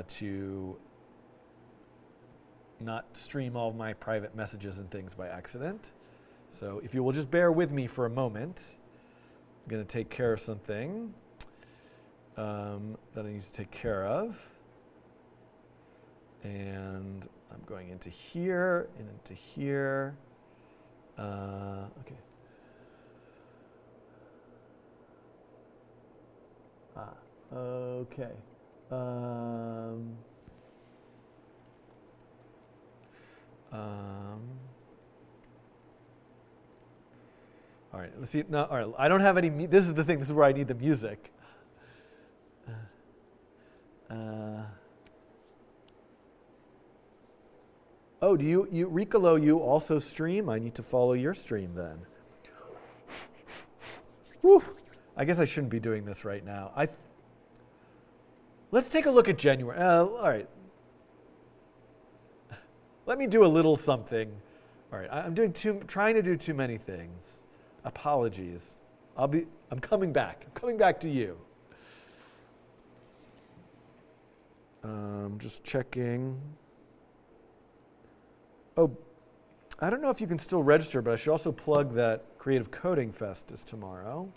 to not stream all of my private messages and things by accident. So if you will just bear with me for a moment, I'm going to take care of something that I need to take care of. And I'm going into here and into here. Okay. Okay. All right, let's see. No, all right, I don't have any. This is the thing. This is where I need the music. Oh, do you Ricolo, you also stream? I need to follow your stream then. Whew. I guess I shouldn't be doing this right now. Let's take a look at Genuary. All right. Let me do a little something. All right, I'm trying to do too many things. Apologies. I'm coming back. I'm coming back to you. Just checking. Oh, I don't know if you can still register, but I should also plug that Creative Coding Fest is tomorrow,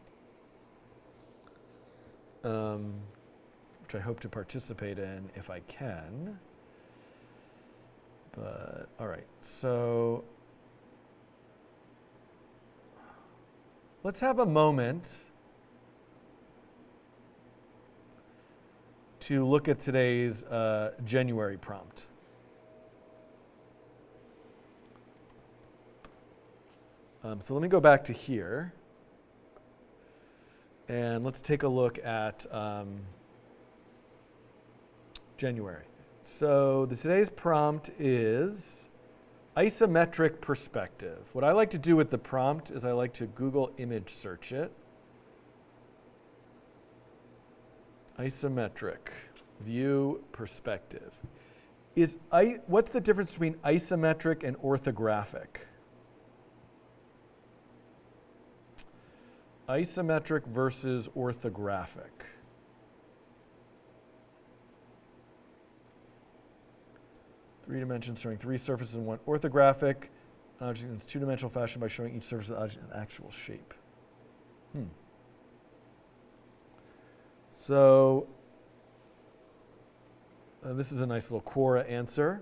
which I hope to participate in if I can. But, all right, so let's have a moment to look at today's Genuary prompt. So let me go back to here, and let's take a look at Genuary. So today's prompt is isometric perspective. What I like to do with the prompt is I like to Google image search it. Isometric view perspective. What's the difference between isometric and orthographic? Isometric versus orthographic. Three dimensions showing three surfaces in one. Orthographic, an object in two-dimensional fashion by showing each surface of the object an actual shape. So this is a nice little Quora answer.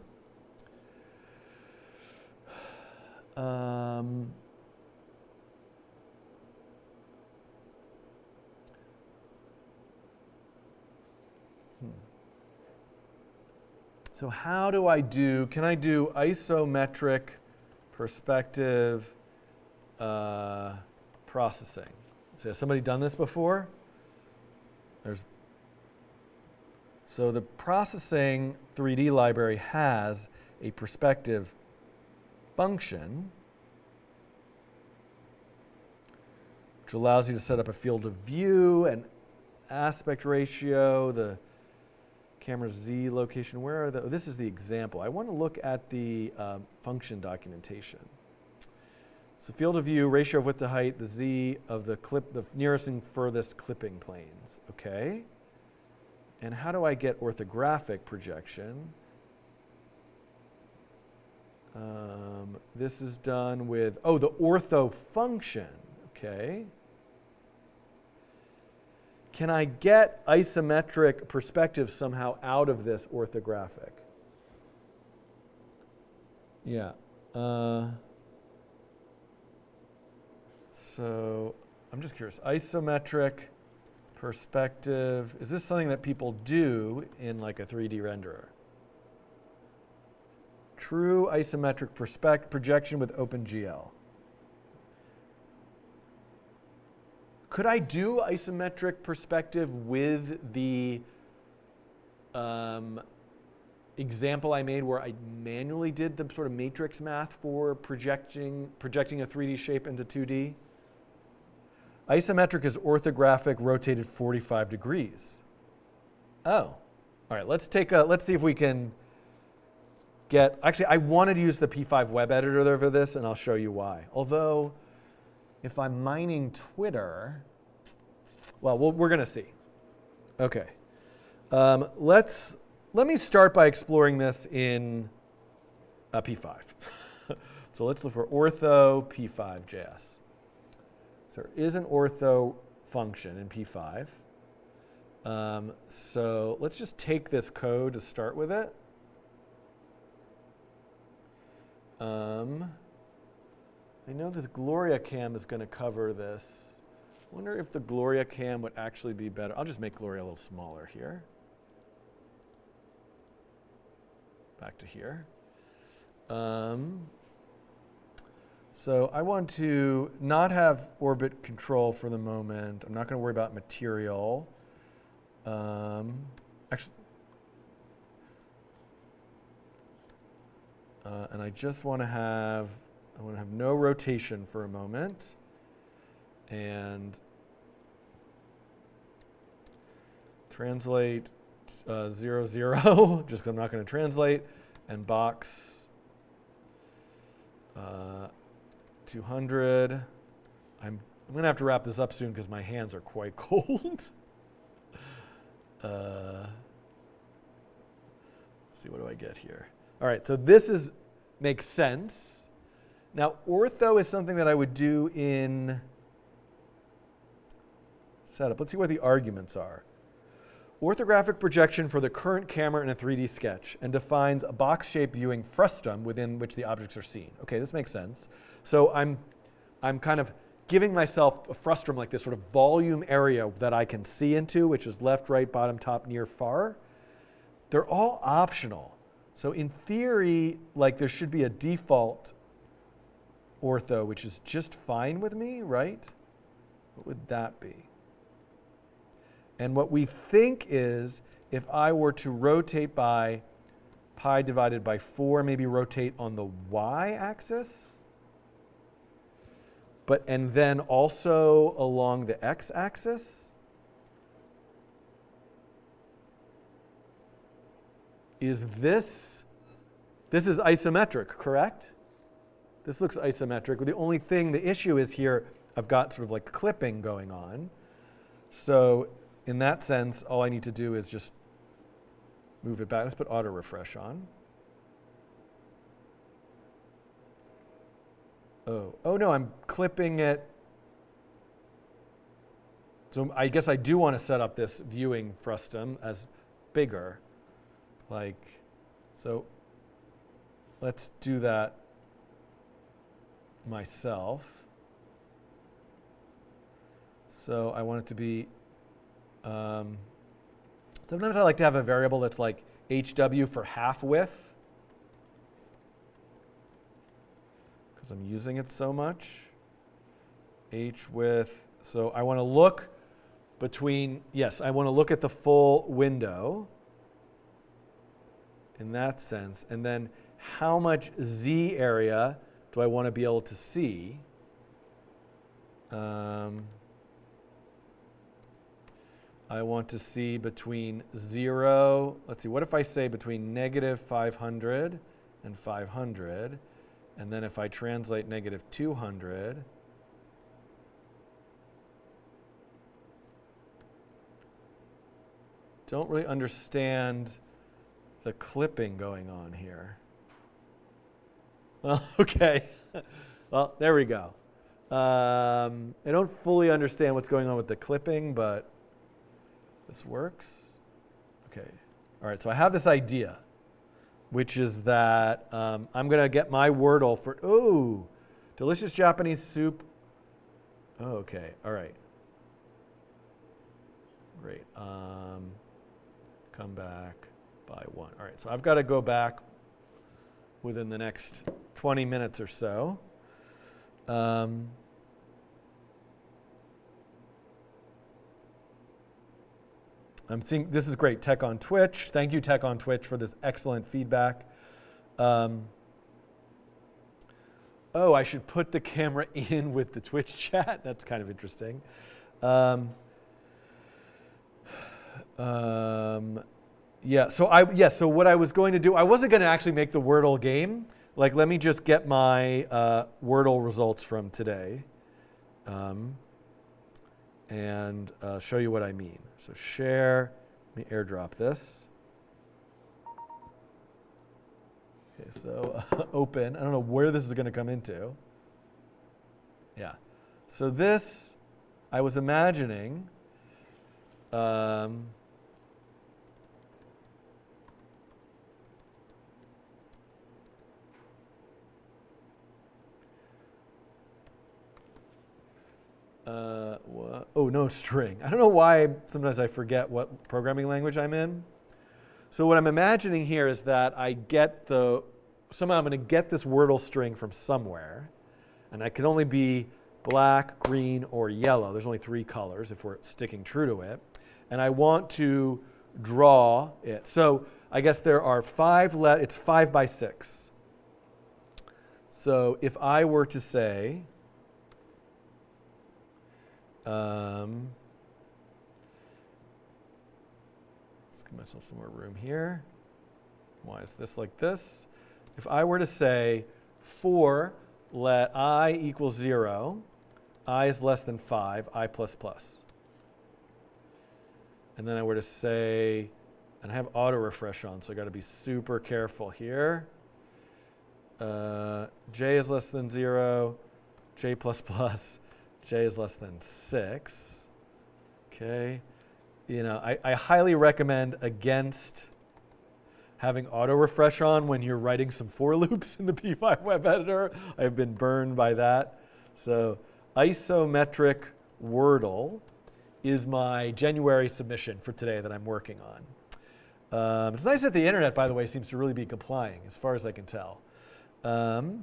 So how do can I do isometric perspective processing? So has somebody done this before? So the processing 3D library has a perspective function which allows you to set up a field of view, an aspect ratio, the camera Z location. Where are the? Oh, this is the example. I want to look at the function documentation. So field of view, ratio of width to height, the Z of the nearest and furthest clipping planes. Okay. And how do I get orthographic projection? This is done with, the ortho function. Okay. Can I get isometric perspective somehow out of this orthographic? Yeah. So I'm just curious. Isometric perspective. Is this something that people do in like a 3D renderer? True isometric projection with OpenGL. Could I do isometric perspective with the example I made where I manually did the sort of matrix math for projecting a 3D shape into 2D? Isometric is orthographic rotated 45 degrees. Oh, all right. Let's see if we can get. Actually, I wanted to use the P5 web editor there for this, and I'll show you why. Although, if I'm mining Twitter, well, we're going to see. Okay. Let me start by exploring this in P5. So let's look for ortho P5JS. So there is an ortho function in P5. So let's just take this code to start with it. I know this Gloria cam is going to cover this. I wonder if the Gloria cam would actually be better. I'll just make Gloria a little smaller here. Back to here. So I want to not have orbit control for the moment. I'm not going to worry about material. Actually, and I just want to have no rotation for a moment, and translate 0, 0, just because I'm not going to translate, and box 200. I'm going to have to wrap this up soon because my hands are quite cold. Let's see, what do I get here? All right, so this makes sense. Now, ortho is something that I would do in setup. Let's see what the arguments are. Orthographic projection for the current camera in a 3D sketch and defines a box-shaped viewing frustum within which the objects are seen. Okay, this makes sense. So I'm kind of giving myself a frustum, like this sort of volume area that I can see into, which is left, right, bottom, top, near, far. They're all optional. So in theory, like there should be a default ortho, which is just fine with me, right? What would that be? And what we think is if I were to rotate by pi divided by 4, maybe rotate on the y-axis, and then also along the x-axis. Is this is isometric, correct? This looks isometric. The only thing, the issue is here, I've got sort of like clipping going on. So in that sense, all I need to do is just move it back. Let's put auto refresh on. Oh no, I'm clipping it. So I guess I do want to set up this viewing frustum as bigger. So let's do that myself. So I want it to be, sometimes I like to have a variable that's like HW for half width, because I'm using it so much. H width, so I want to look between, yes, I want to look at the full window in that sense, and then how much Z area do I want to be able to see? I want to see between 0, let's see, what if I say between negative 500 and 500, and then if I translate negative 200, don't really understand the clipping going on here. Well, okay. Well, there we go. I don't fully understand what's going on with the clipping, but this works. Okay. All right, so I have this idea, which is that I'm going to get my Wordle for, delicious Japanese soup. Oh, okay. All right. Great. Come back by 1. All right, so I've got to go back within the next 20 minutes or so. I'm seeing, this is great, Tech on Twitch. Thank you, Tech on Twitch, for this excellent feedback. I should put the camera in with the Twitch chat. That's kind of interesting. So what I was going to do, I wasn't going to actually make the Wordle game. Like, let me just get my Wordle results from today and show you what I mean. So share, let me airdrop this. Okay, so open. I don't know where this is going to come into. Yeah. So this, I was imagining, oh, no, string. I don't know why sometimes I forget what programming language I'm in. So what I'm imagining here is that somehow I'm going to get this Wordle string from somewhere, and I can only be black, green, or yellow. There's only 3 colors if we're sticking true to it. And I want to draw it. So I guess there are 5 it's 5 by 6. So if I were to say, let's give myself some more room here. Why is this like this? If I were to say, for let I equal 0, I is less than 5, I plus plus. And then I were to say, and I have auto refresh on, so I got to be super careful here. J is less than 0, J plus plus, J is less than 6. Okay. I highly recommend against having auto refresh on when you're writing some for loops in the P5 web editor. I've been burned by that. So isometric Wordle is my Genuary submission for today that I'm working on. It's nice that the internet, by the way, seems to really be complying as far as I can tell. The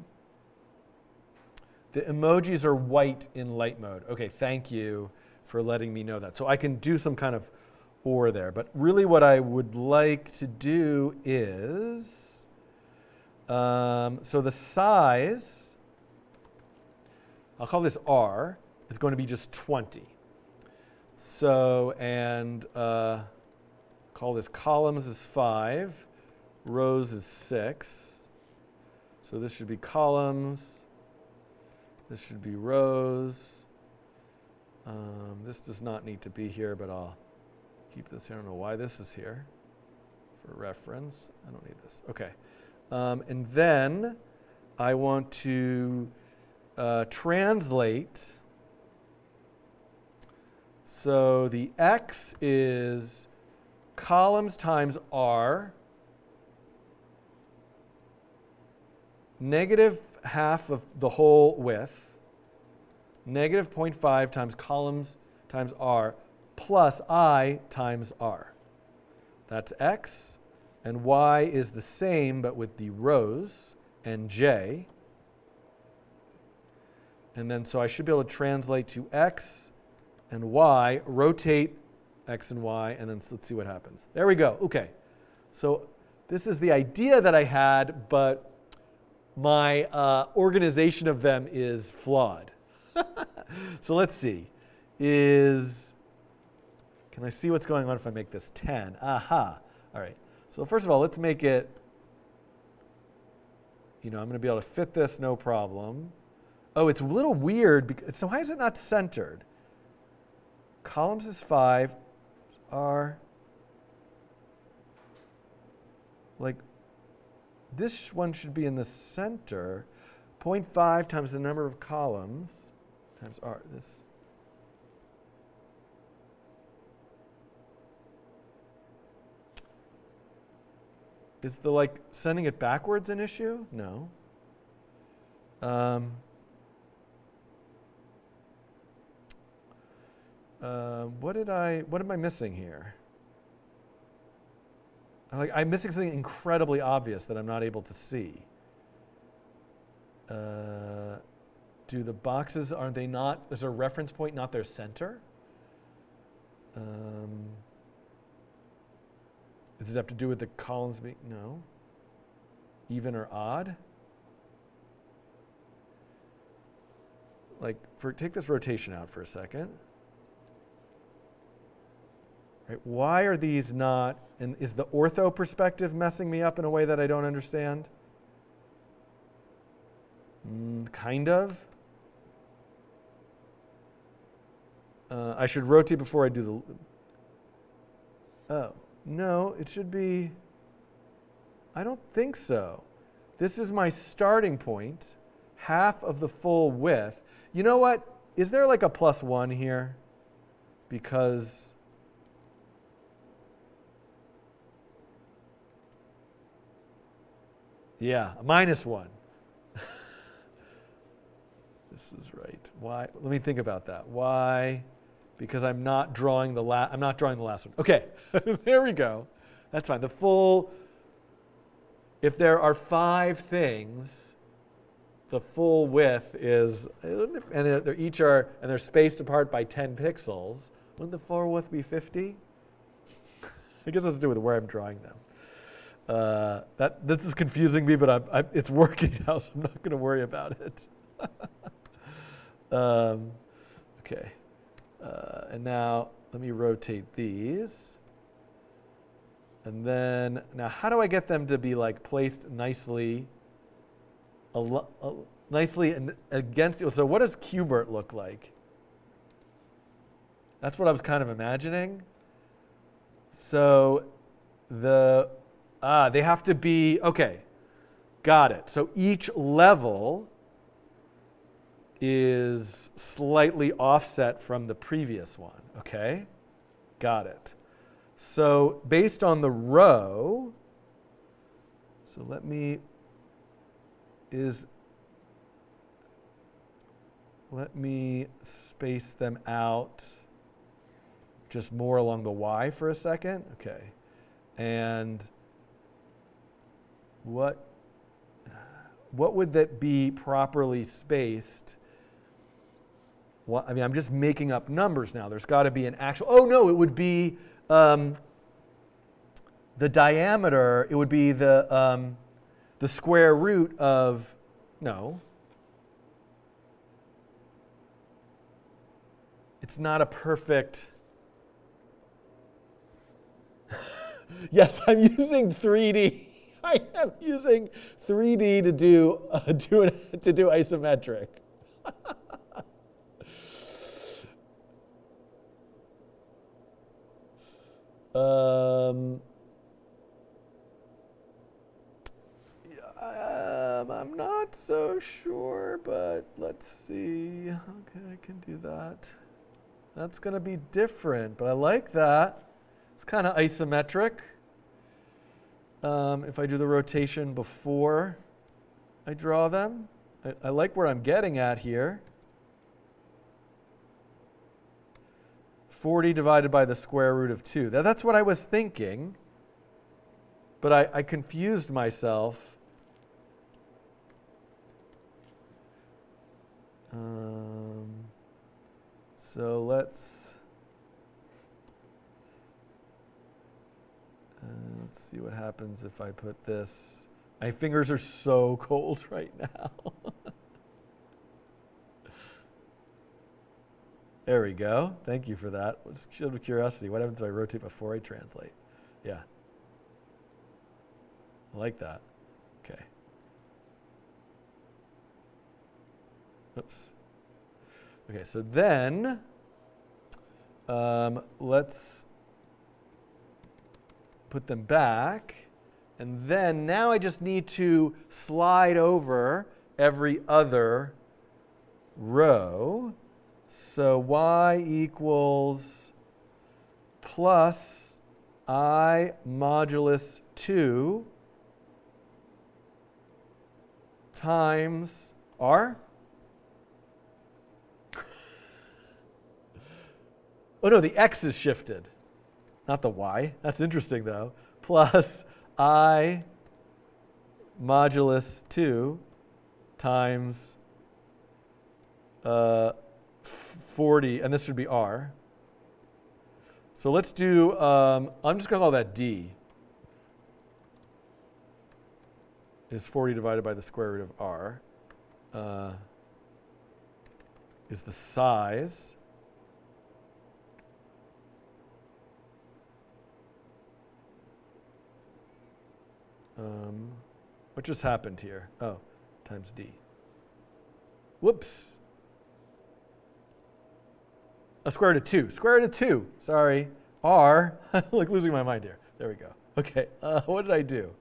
emojis are white in light mode. Okay, thank you for letting me know that. So I can do some kind of or there. But really what I would like to do is, so the size, I'll call this R, is going to be just 20. So, and call this columns is 5, rows is 6. So this should be columns. This should be rows. This does not need to be here, but I'll keep this here. I don't know why this is here for reference. I don't need this. Okay. And then I want to translate. So the X is columns times R, negative half of the whole width, negative 0.5 times columns times R, plus I times R. That's X. And Y is the same, but with the rows, and J. And then so I should be able to translate to X and Y, rotate X and Y, and then let's see what happens. There we go. Okay. So this is the idea that I had, but my organization of them is flawed. So let's see. Can I see what's going on if I make this 10? Aha. All right. So first of all, let's make it, I'm going to be able to fit this, no problem. Oh, it's a little weird. So why is it not centered? Columns is 5. R. Like, this one should be in the center. 0.5 times the number of columns times R. This. Is the sending it backwards an issue? No. What am I missing here? I'm missing something incredibly obvious that I'm not able to see. Do the boxes, are they not, is their reference point not their center? Does it have to do with the columns being, no. Even or odd? Take this rotation out for a second. Right, why are these not, and is the ortho perspective messing me up in a way that I don't understand? Kind of. I should rotate before I do the, oh, no, it should be, I don't think so. This is my starting point, half of the full width. You know what? Is there like a +1 here? Because yeah, a -1. This is right. Why? Let me think about that. Why? Because I'm not drawing the last one. Okay, there we go. That's fine. The full, if there are 5 things, the full width is, and they're spaced apart by 10 pixels. Wouldn't the full width be 50? I guess that's to do with where I'm drawing them. This is confusing me, but it's working now, so I'm not going to worry about it. Okay. And now let me rotate these. And then, now how do I get them to be like placed nicely, nicely against, so what does Qbert look like? That's what I was kind of imagining. So they have to be, okay, got it. So each level is slightly offset from the previous one, okay? Got it. So based on the row, so let me space them out just more along the Y for a second. Okay. And what would that be properly spaced? Well, I mean, I'm just making up numbers now. There's got to be an actual, oh no, it would be the diameter, it would be the square root of, no. It's not a perfect, yes, I'm using 3D. I am using 3D to do isometric. I'm not so sure, but let's see. Okay, I can do that. That's going to be different, but I like that. It's kind of isometric. If I do the rotation before I draw them, I like where I'm getting at here. 40 divided by the square root of 2. That's what I was thinking, but I confused myself. So let's see what happens if I put this. My fingers are so cold right now. There we go. Thank you for that. Just out of curiosity, what happens if I rotate before I translate? Yeah. I like that. Okay. Oops. Okay, so then let's put them back. And then now I just need to slide over every other row. So y equals plus I modulus 2 times r. Oh no, the x is shifted, not the y. That's interesting though. Plus I modulus 2 times 40, and this should be r. So let's do, I'm just going to call that d, is 40 divided by the square root of r, is the size. What just happened here? Oh, times d. Whoops. A square root of 2. Square root of 2. Sorry. R. Like losing my mind here. There we go. Okay. What did I do?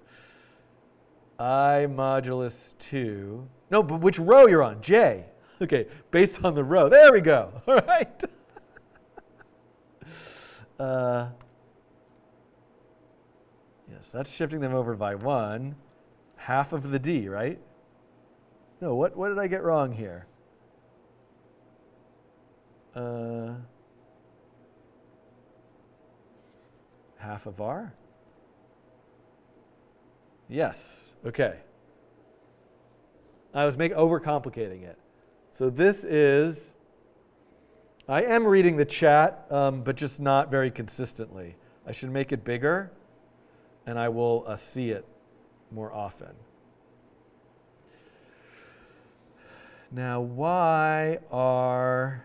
I modulus 2. No, but which row you're on? J. Okay, based on the row. There we go. All right. Yes, that's shifting them over by 1. Half of the D, right? No, what did I get wrong here? Half of R? Yes, okay. I was overcomplicating it. So this is, I am reading the chat, but just not very consistently. I should make it bigger, and I will see it more often. Now, why are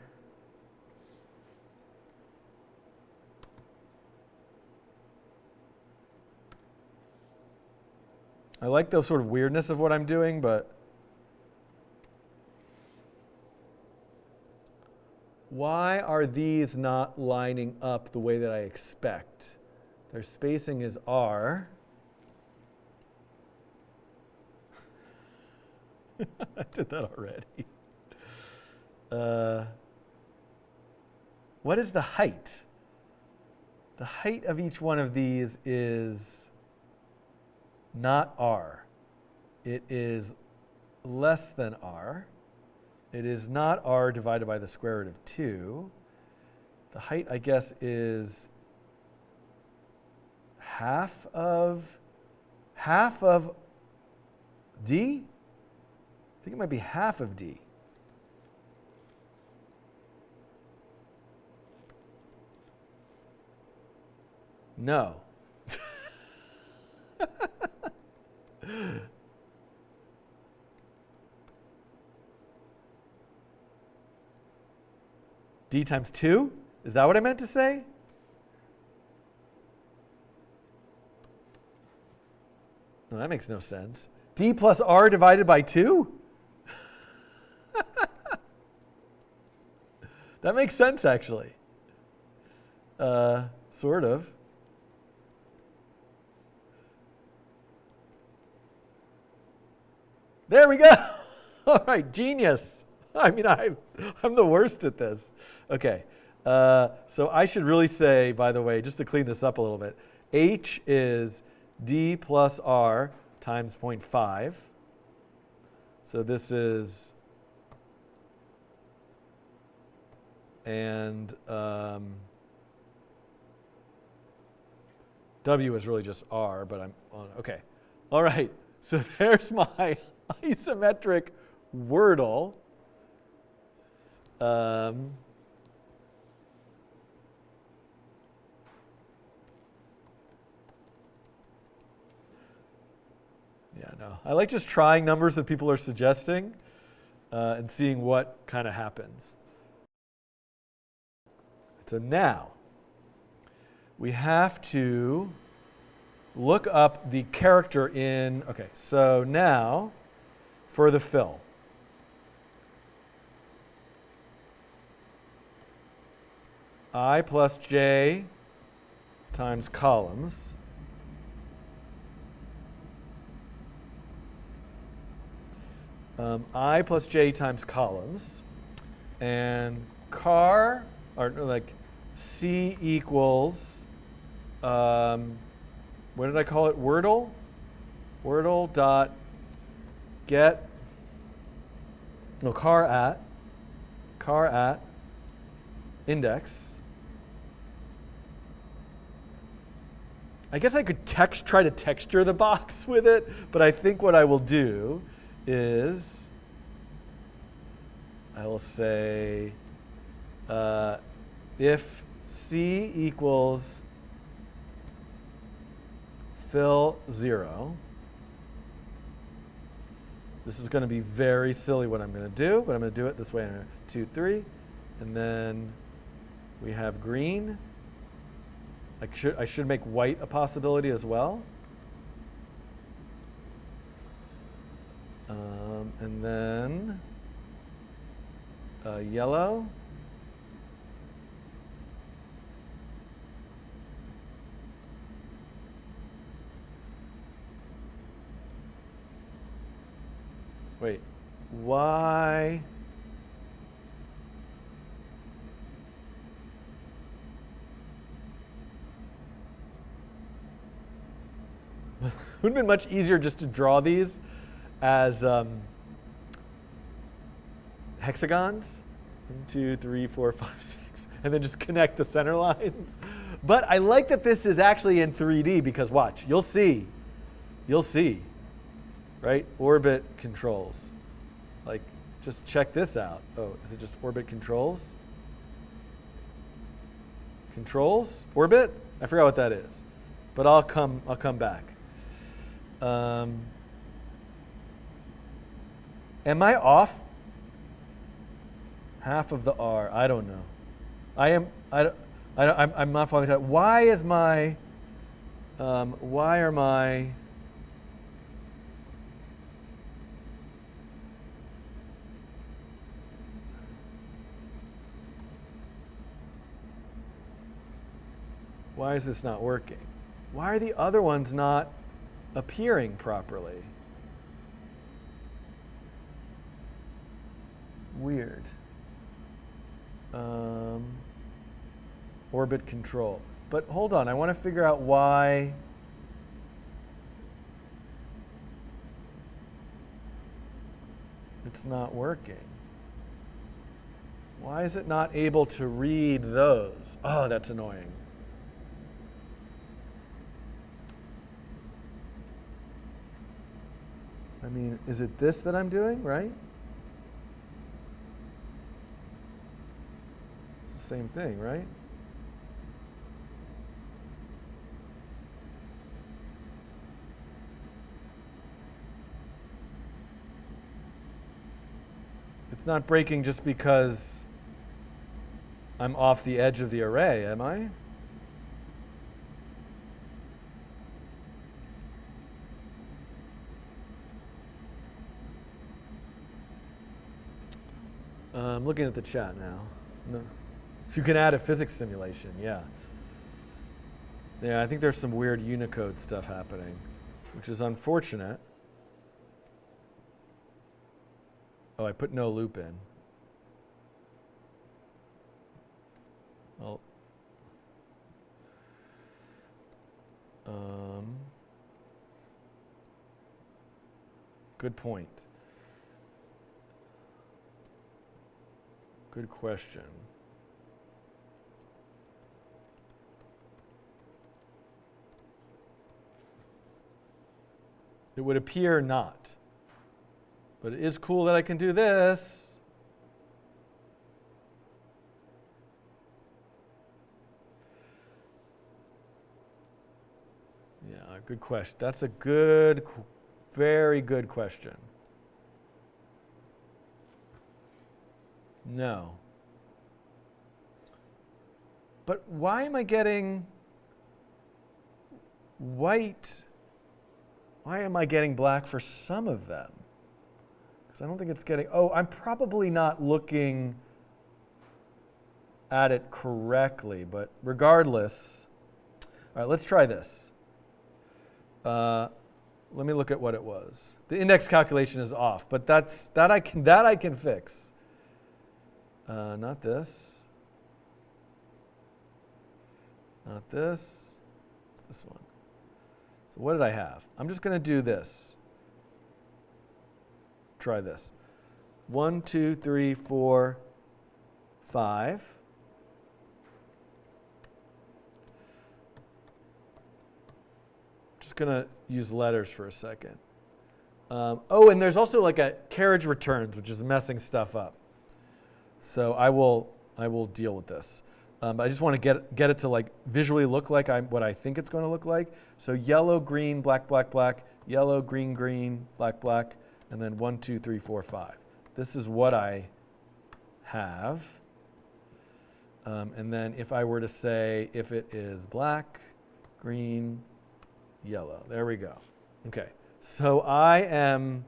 I like the sort of weirdness of what I'm doing, but why are these not lining up the way that I expect? Their spacing is R. I did that already. What is the height? The height of each one of these is not R. It is less than R. It is not R divided by the square root of 2. The height, I guess, is half of D? I think it might be half of D. No. D times 2? Is that what I meant to say? No, that makes no sense. D plus R divided by 2? That makes sense, actually. Sort of. There we go. All right, genius. I mean, I'm the worst at this. Okay, so I should really say, by the way, just to clean this up a little bit, H is D plus R times 0.5. So this is, and W is really just R, but I'm on, okay. All right, so there's my isometric Wordle. Yeah, no. I like just trying numbers that people are suggesting and seeing what kind of happens. So now we have to look up the character in, okay, so now for the fill. I plus j times columns. I plus j times columns. And car, or like C equals, what did I call it? Wordle? Wordle dot get, no, car at index. I guess I could try to texture the box with it, but I think what I will do is I will say if C equals fill 0, this is going to be very silly what I'm going to do, but I'm going to do it this way. 2, 3, and then we have green. I should make white a possibility as well. And then yellow. Wait, why? It would have been much easier just to draw these as hexagons. 1, 2, 3, 4, 5, 6, and then just connect the center lines. But I like that this is actually in 3D because watch, you'll see, right? Orbit controls. Like, just check this out. Oh, is it just orbit controls? Controls? Orbit? I forgot what that is. But I'll come back. Am I off? Half of the R. I don't know. I'm not following that. Why is my? Why are my? Why is this not working? Why are the other ones not appearing properly? Weird. Orbit control. But hold on, I want to figure out why. It's not working. Why is it not able to read those? Oh, that's annoying. I mean, is it this that I'm doing, right? It's the same thing, right? It's not breaking just because I'm off the edge of the array, am I? I'm looking at the chat now. No. So you can add a physics simulation, yeah. Yeah, I think there's some weird Unicode stuff happening, which is unfortunate. Oh, I put no loop in. Well, good point. Good question. It would appear not. But it is cool that I can do this. Yeah, good question. That's a good, very good question. No. But why am I getting white? Why am I getting black for some of them? Because I don't think it's getting, oh, I'm probably not looking at it correctly, but regardless, all right, let's try this. Let me look at what it was. The index calculation is off, but that I can fix. Not this. Not this. It's this one. So what did I have? I'm just going to do this. Try this. 1, 2, 3, 4, 5. Just going to use letters for a second. Oh, and there's also like a carriage returns, which is messing stuff up. So I will deal with this. I just want to get it to like visually look like what I think it's going to look like. So yellow, green, black, black, black, yellow, green, green, black, black, and then 1, 2, 3, 4, 5. This is what I have. And then if I were to say if it is black, green, yellow. There we go. Okay. So I am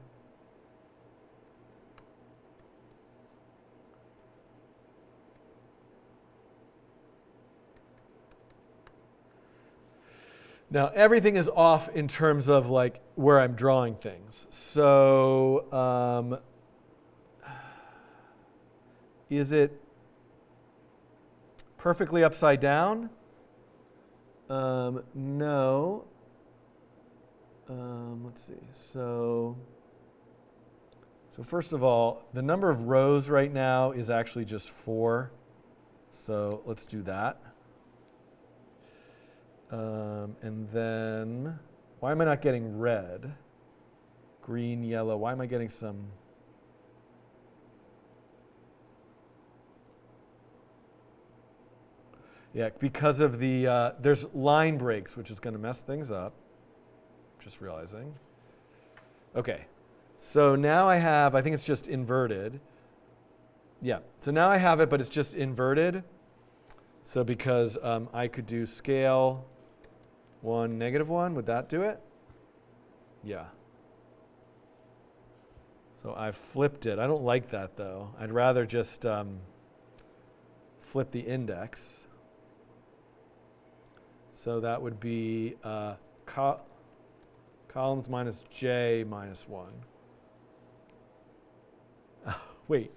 Now everything is off in terms of like where I'm drawing things. So is it perfectly upside down? No. Let's see. So first of all, the number of rows right now is actually just 4. So let's do that. And then, why am I not getting red? Green, yellow, why am I getting some? Yeah, because of the, there's line breaks, which is going to mess things up. Just realizing. Okay, so now I have, I think it's just inverted. Yeah, so now I have it, but it's just inverted. So because I could do scale 1, -1, would that do it? Yeah. So I flipped it. I don't like that though. I'd rather just flip the index. So that would be columns minus j minus 1. Wait,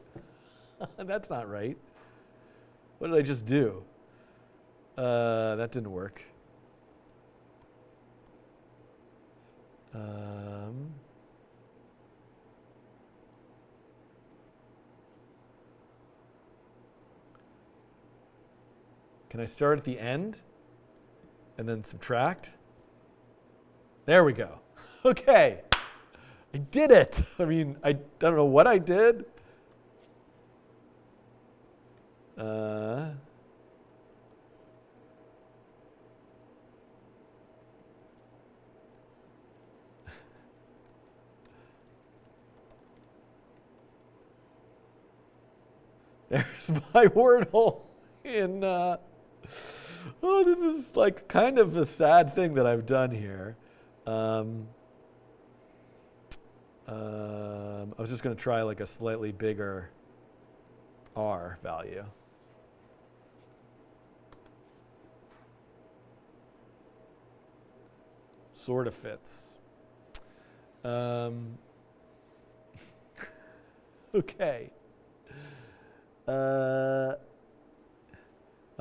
that's not right. What did I just do? That didn't work. Can I start at the end and then subtract? There we go. Okay, I did it. I mean, I don't know what I did. There's my Wordle in, oh, this is like kind of a sad thing that I've done here. I was just going to try like a slightly bigger R value. Sort of fits. Okay. I'm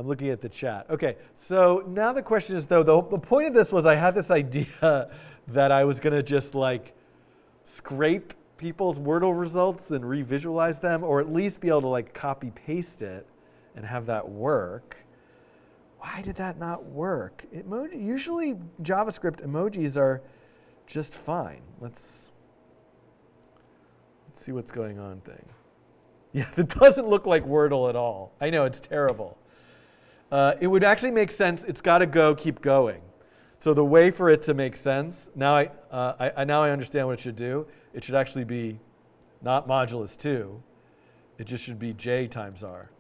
looking at the chat. Okay, so now the question is though, the point of this was I had this idea that I was going to just like scrape people's Wordle results and revisualize them, or at least be able to like copy paste it and have that work. Why did that not work? Usually JavaScript emojis are just fine. Let's see what's going on thing. Yes, it doesn't look like Wordle at all. I know, it's terrible. It would actually make sense. It's got to go, keep going. So the way for it to make sense, now I understand what it should do. It should actually be not modulus 2. It just should be j times r.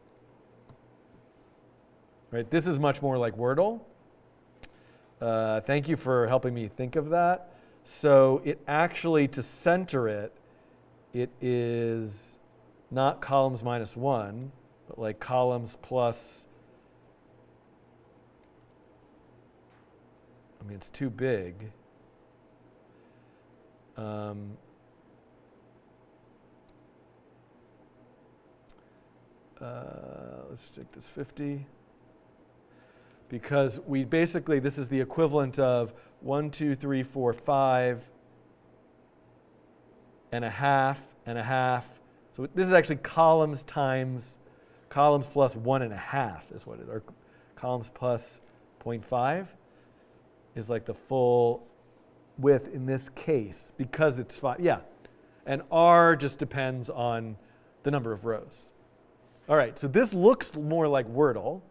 Right? This is much more like Wordle. Thank you for helping me think of that. So it actually, to center it, it is not columns minus 1, but like columns plus, I mean, it's too big. Let's take this 50. Because we basically, this is the equivalent of 1, 2, 3, 4, 5, and a half, and a half. So this is actually columns times columns plus 1.5 is what it is, or columns plus 0.5 is like the full width in this case because it's 5. Yeah, and R just depends on the number of rows. All right, so this looks more like Wordle,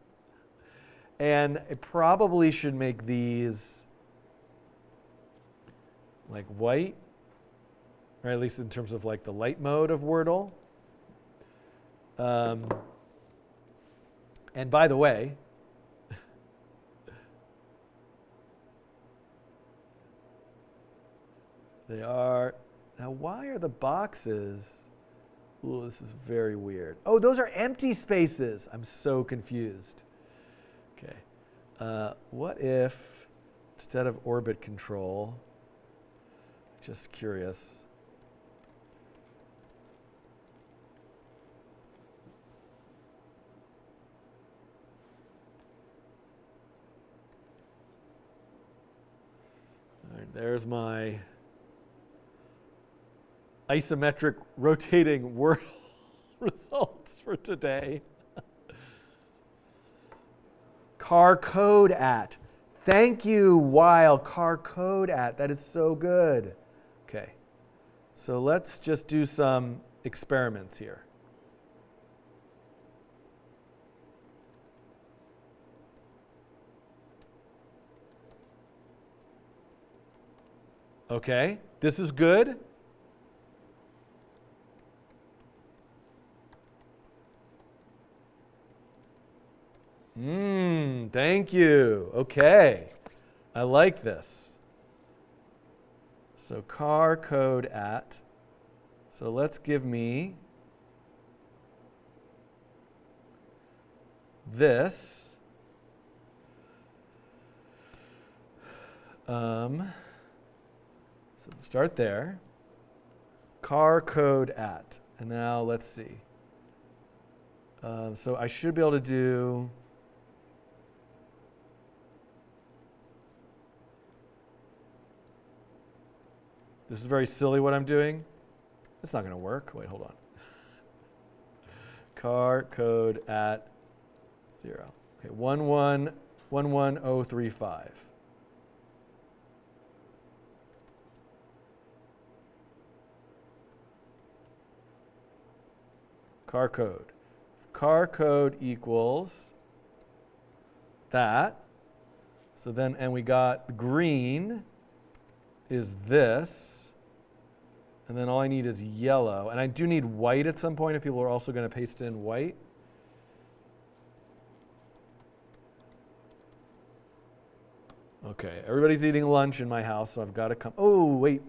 and it probably should make these like white, or at least in terms of like the light mode of Wordle. And by the way, they are, now why are the boxes, ooh, this is very weird. Oh, those are empty spaces. I'm so confused. Okay, what if instead of orbit control. Just curious. All right, there's my isometric rotating word results for today. Car code at. Thank you, while car code at. That is so good. Okay, so let's just do some experiments here. Okay, this is good. Thank you. Okay, I like this. So car code at. So let's give me this. So start there. Car code at. And now let's see. So I should be able to do. This is very silly what I'm doing. It's not going to work. Wait, hold on. Car code at 0. Okay, 1111035. Car code. Car code equals that. So then, and we got green is this. And then all I need is yellow. And I do need white at some point if people are also going to paste in white. Okay, everybody's eating lunch in my house, so I've got to come. Oh, wait.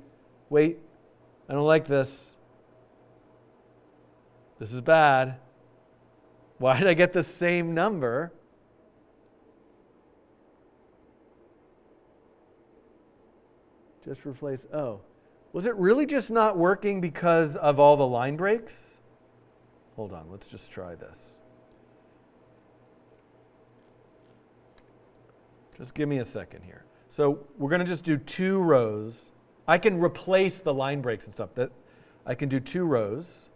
I don't like this. This is bad. Why did I get the same number? Just replace, oh. Was it really just not working because of all the line breaks? Hold on, let's just try this. Just give me a second here. So we're going to just do 2 rows. I can replace the line breaks and stuff. That I can do 2 rows.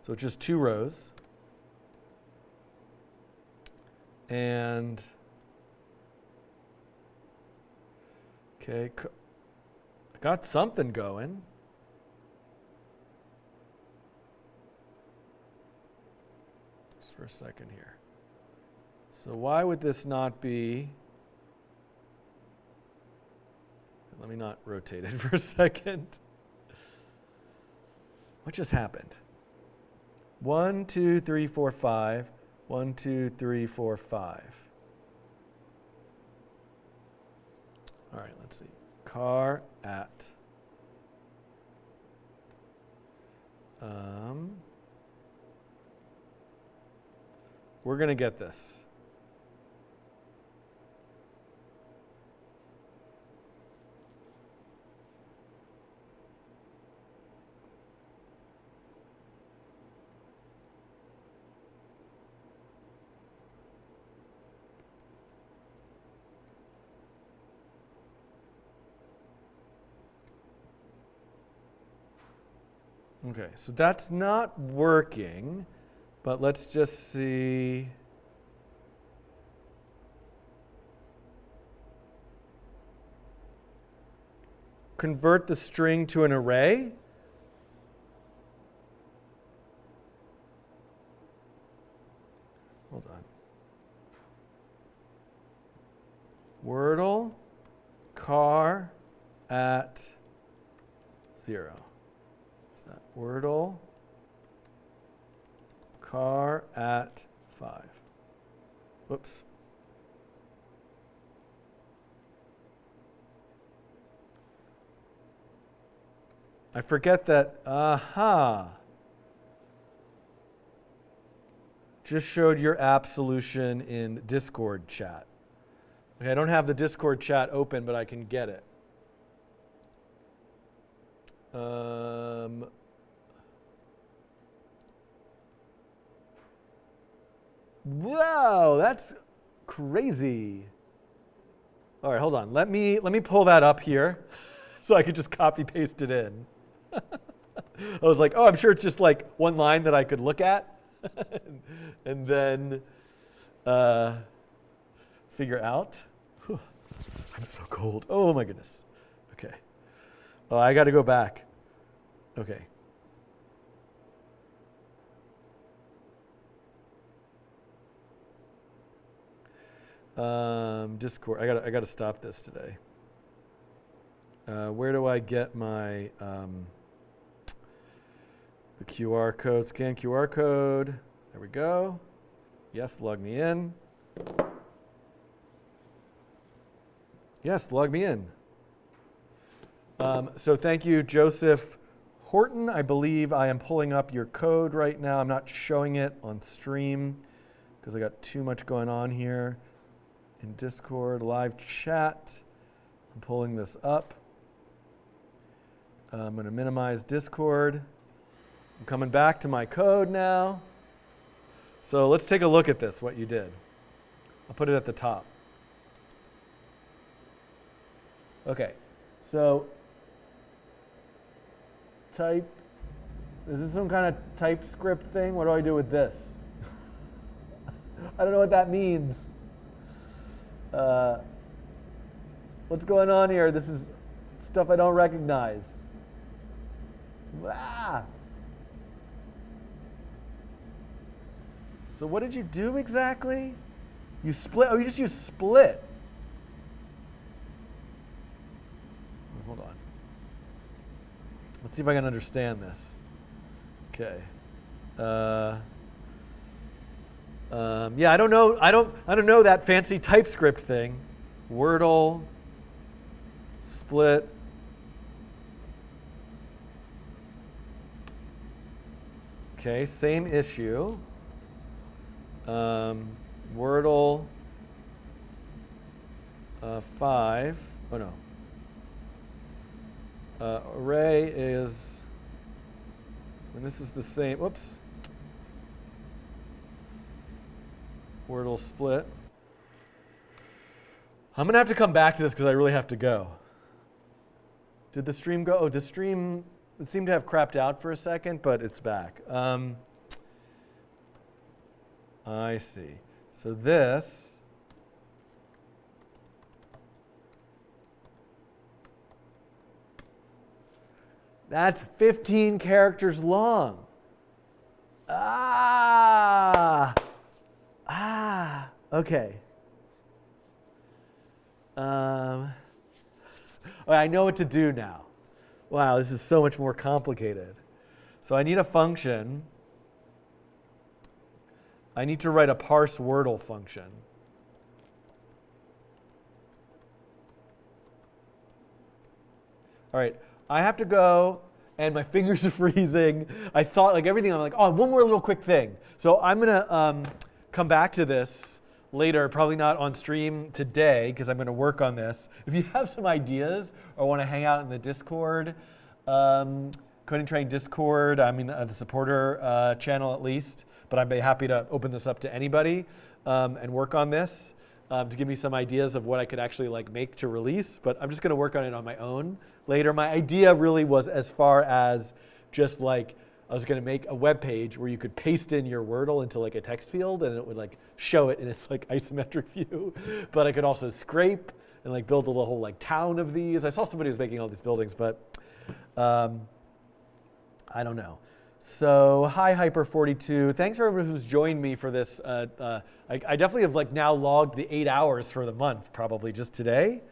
So it's just 2 rows. And okay, I got something going. Just for a second here. So why would this not be? Let me not rotate it for a second. What just happened? 1, 2, 3, 4, 5. 1, 2, 3, 4, 5. All right, let's see. Car at. We're going to get this. Okay, so that's not working, but let's just see. Convert the string to an array. Hold on. Wordle car at 0. Wordle car at 5. Whoops. I forget that, just showed your app solution in Discord chat. Okay, I don't have the Discord chat open, but I can get it. Wow, that's crazy. All right, hold on. Let me pull that up here so I could just copy paste it in. I was like, oh, I'm sure it's just like one line that I could look at and then figure out. Whew. I'm so cold. Oh my goodness. Okay. Oh, I got to go back. Okay. Discord. I gotta stop this today. Where do I get my the QR code? Scan QR code. There we go. Yes, log me in. Yes, log me in. So thank you, Joseph Horton. I believe I am pulling up your code right now. I'm not showing it on stream because I got too much going on here. In Discord, live chat. I'm pulling this up. I'm going to minimize Discord. I'm coming back to my code now. So let's take a look at this, what you did. I'll put it at the top. Okay, so type, is this some kind of TypeScript thing? What do I do with this? I don't know what that means. What's going on here? This is stuff I don't recognize. Ah. So what did you do exactly? You split. Oh, you just used split. Hold on. Let's see if I can understand this. Okay. Yeah, I don't know. I don't know that fancy TypeScript thing. Wordle, split. Okay, same issue. Wordle 5. Oh no. Array is, and this is the same. Whoops. Wordle split. I'm going to have to come back to this because I really have to go. Did the stream go? Oh, the stream seemed to have crapped out for a second, but it's back. I see. So this that's 15 characters long. Okay. I know what to do now. Wow, this is so much more complicated. So I need a function. I need to write a parse Wordle function. All right, I have to go, and my fingers are freezing. I thought, like everything, I'm like, oh, one more little quick thing. So I'm gonna come back to this later, probably not on stream today, because I'm gonna work on this. If you have some ideas or wanna hang out in the Discord, Coding Train Discord, I mean the supporter channel at least, but I'd be happy to open this up to anybody and work on this to give me some ideas of what I could actually like make to release, but I'm just gonna work on it on my own later. My idea really was as far as just like, I was gonna make a web page where you could paste in your Wordle into like a text field and it would like show it in its like isometric view, but I could also scrape and like build a little like town of these. I saw somebody was making all these buildings, but I don't know. So hi Hyper42, thanks for everyone who's joined me for this. I definitely have like now logged the 8 hours for the month, probably just today.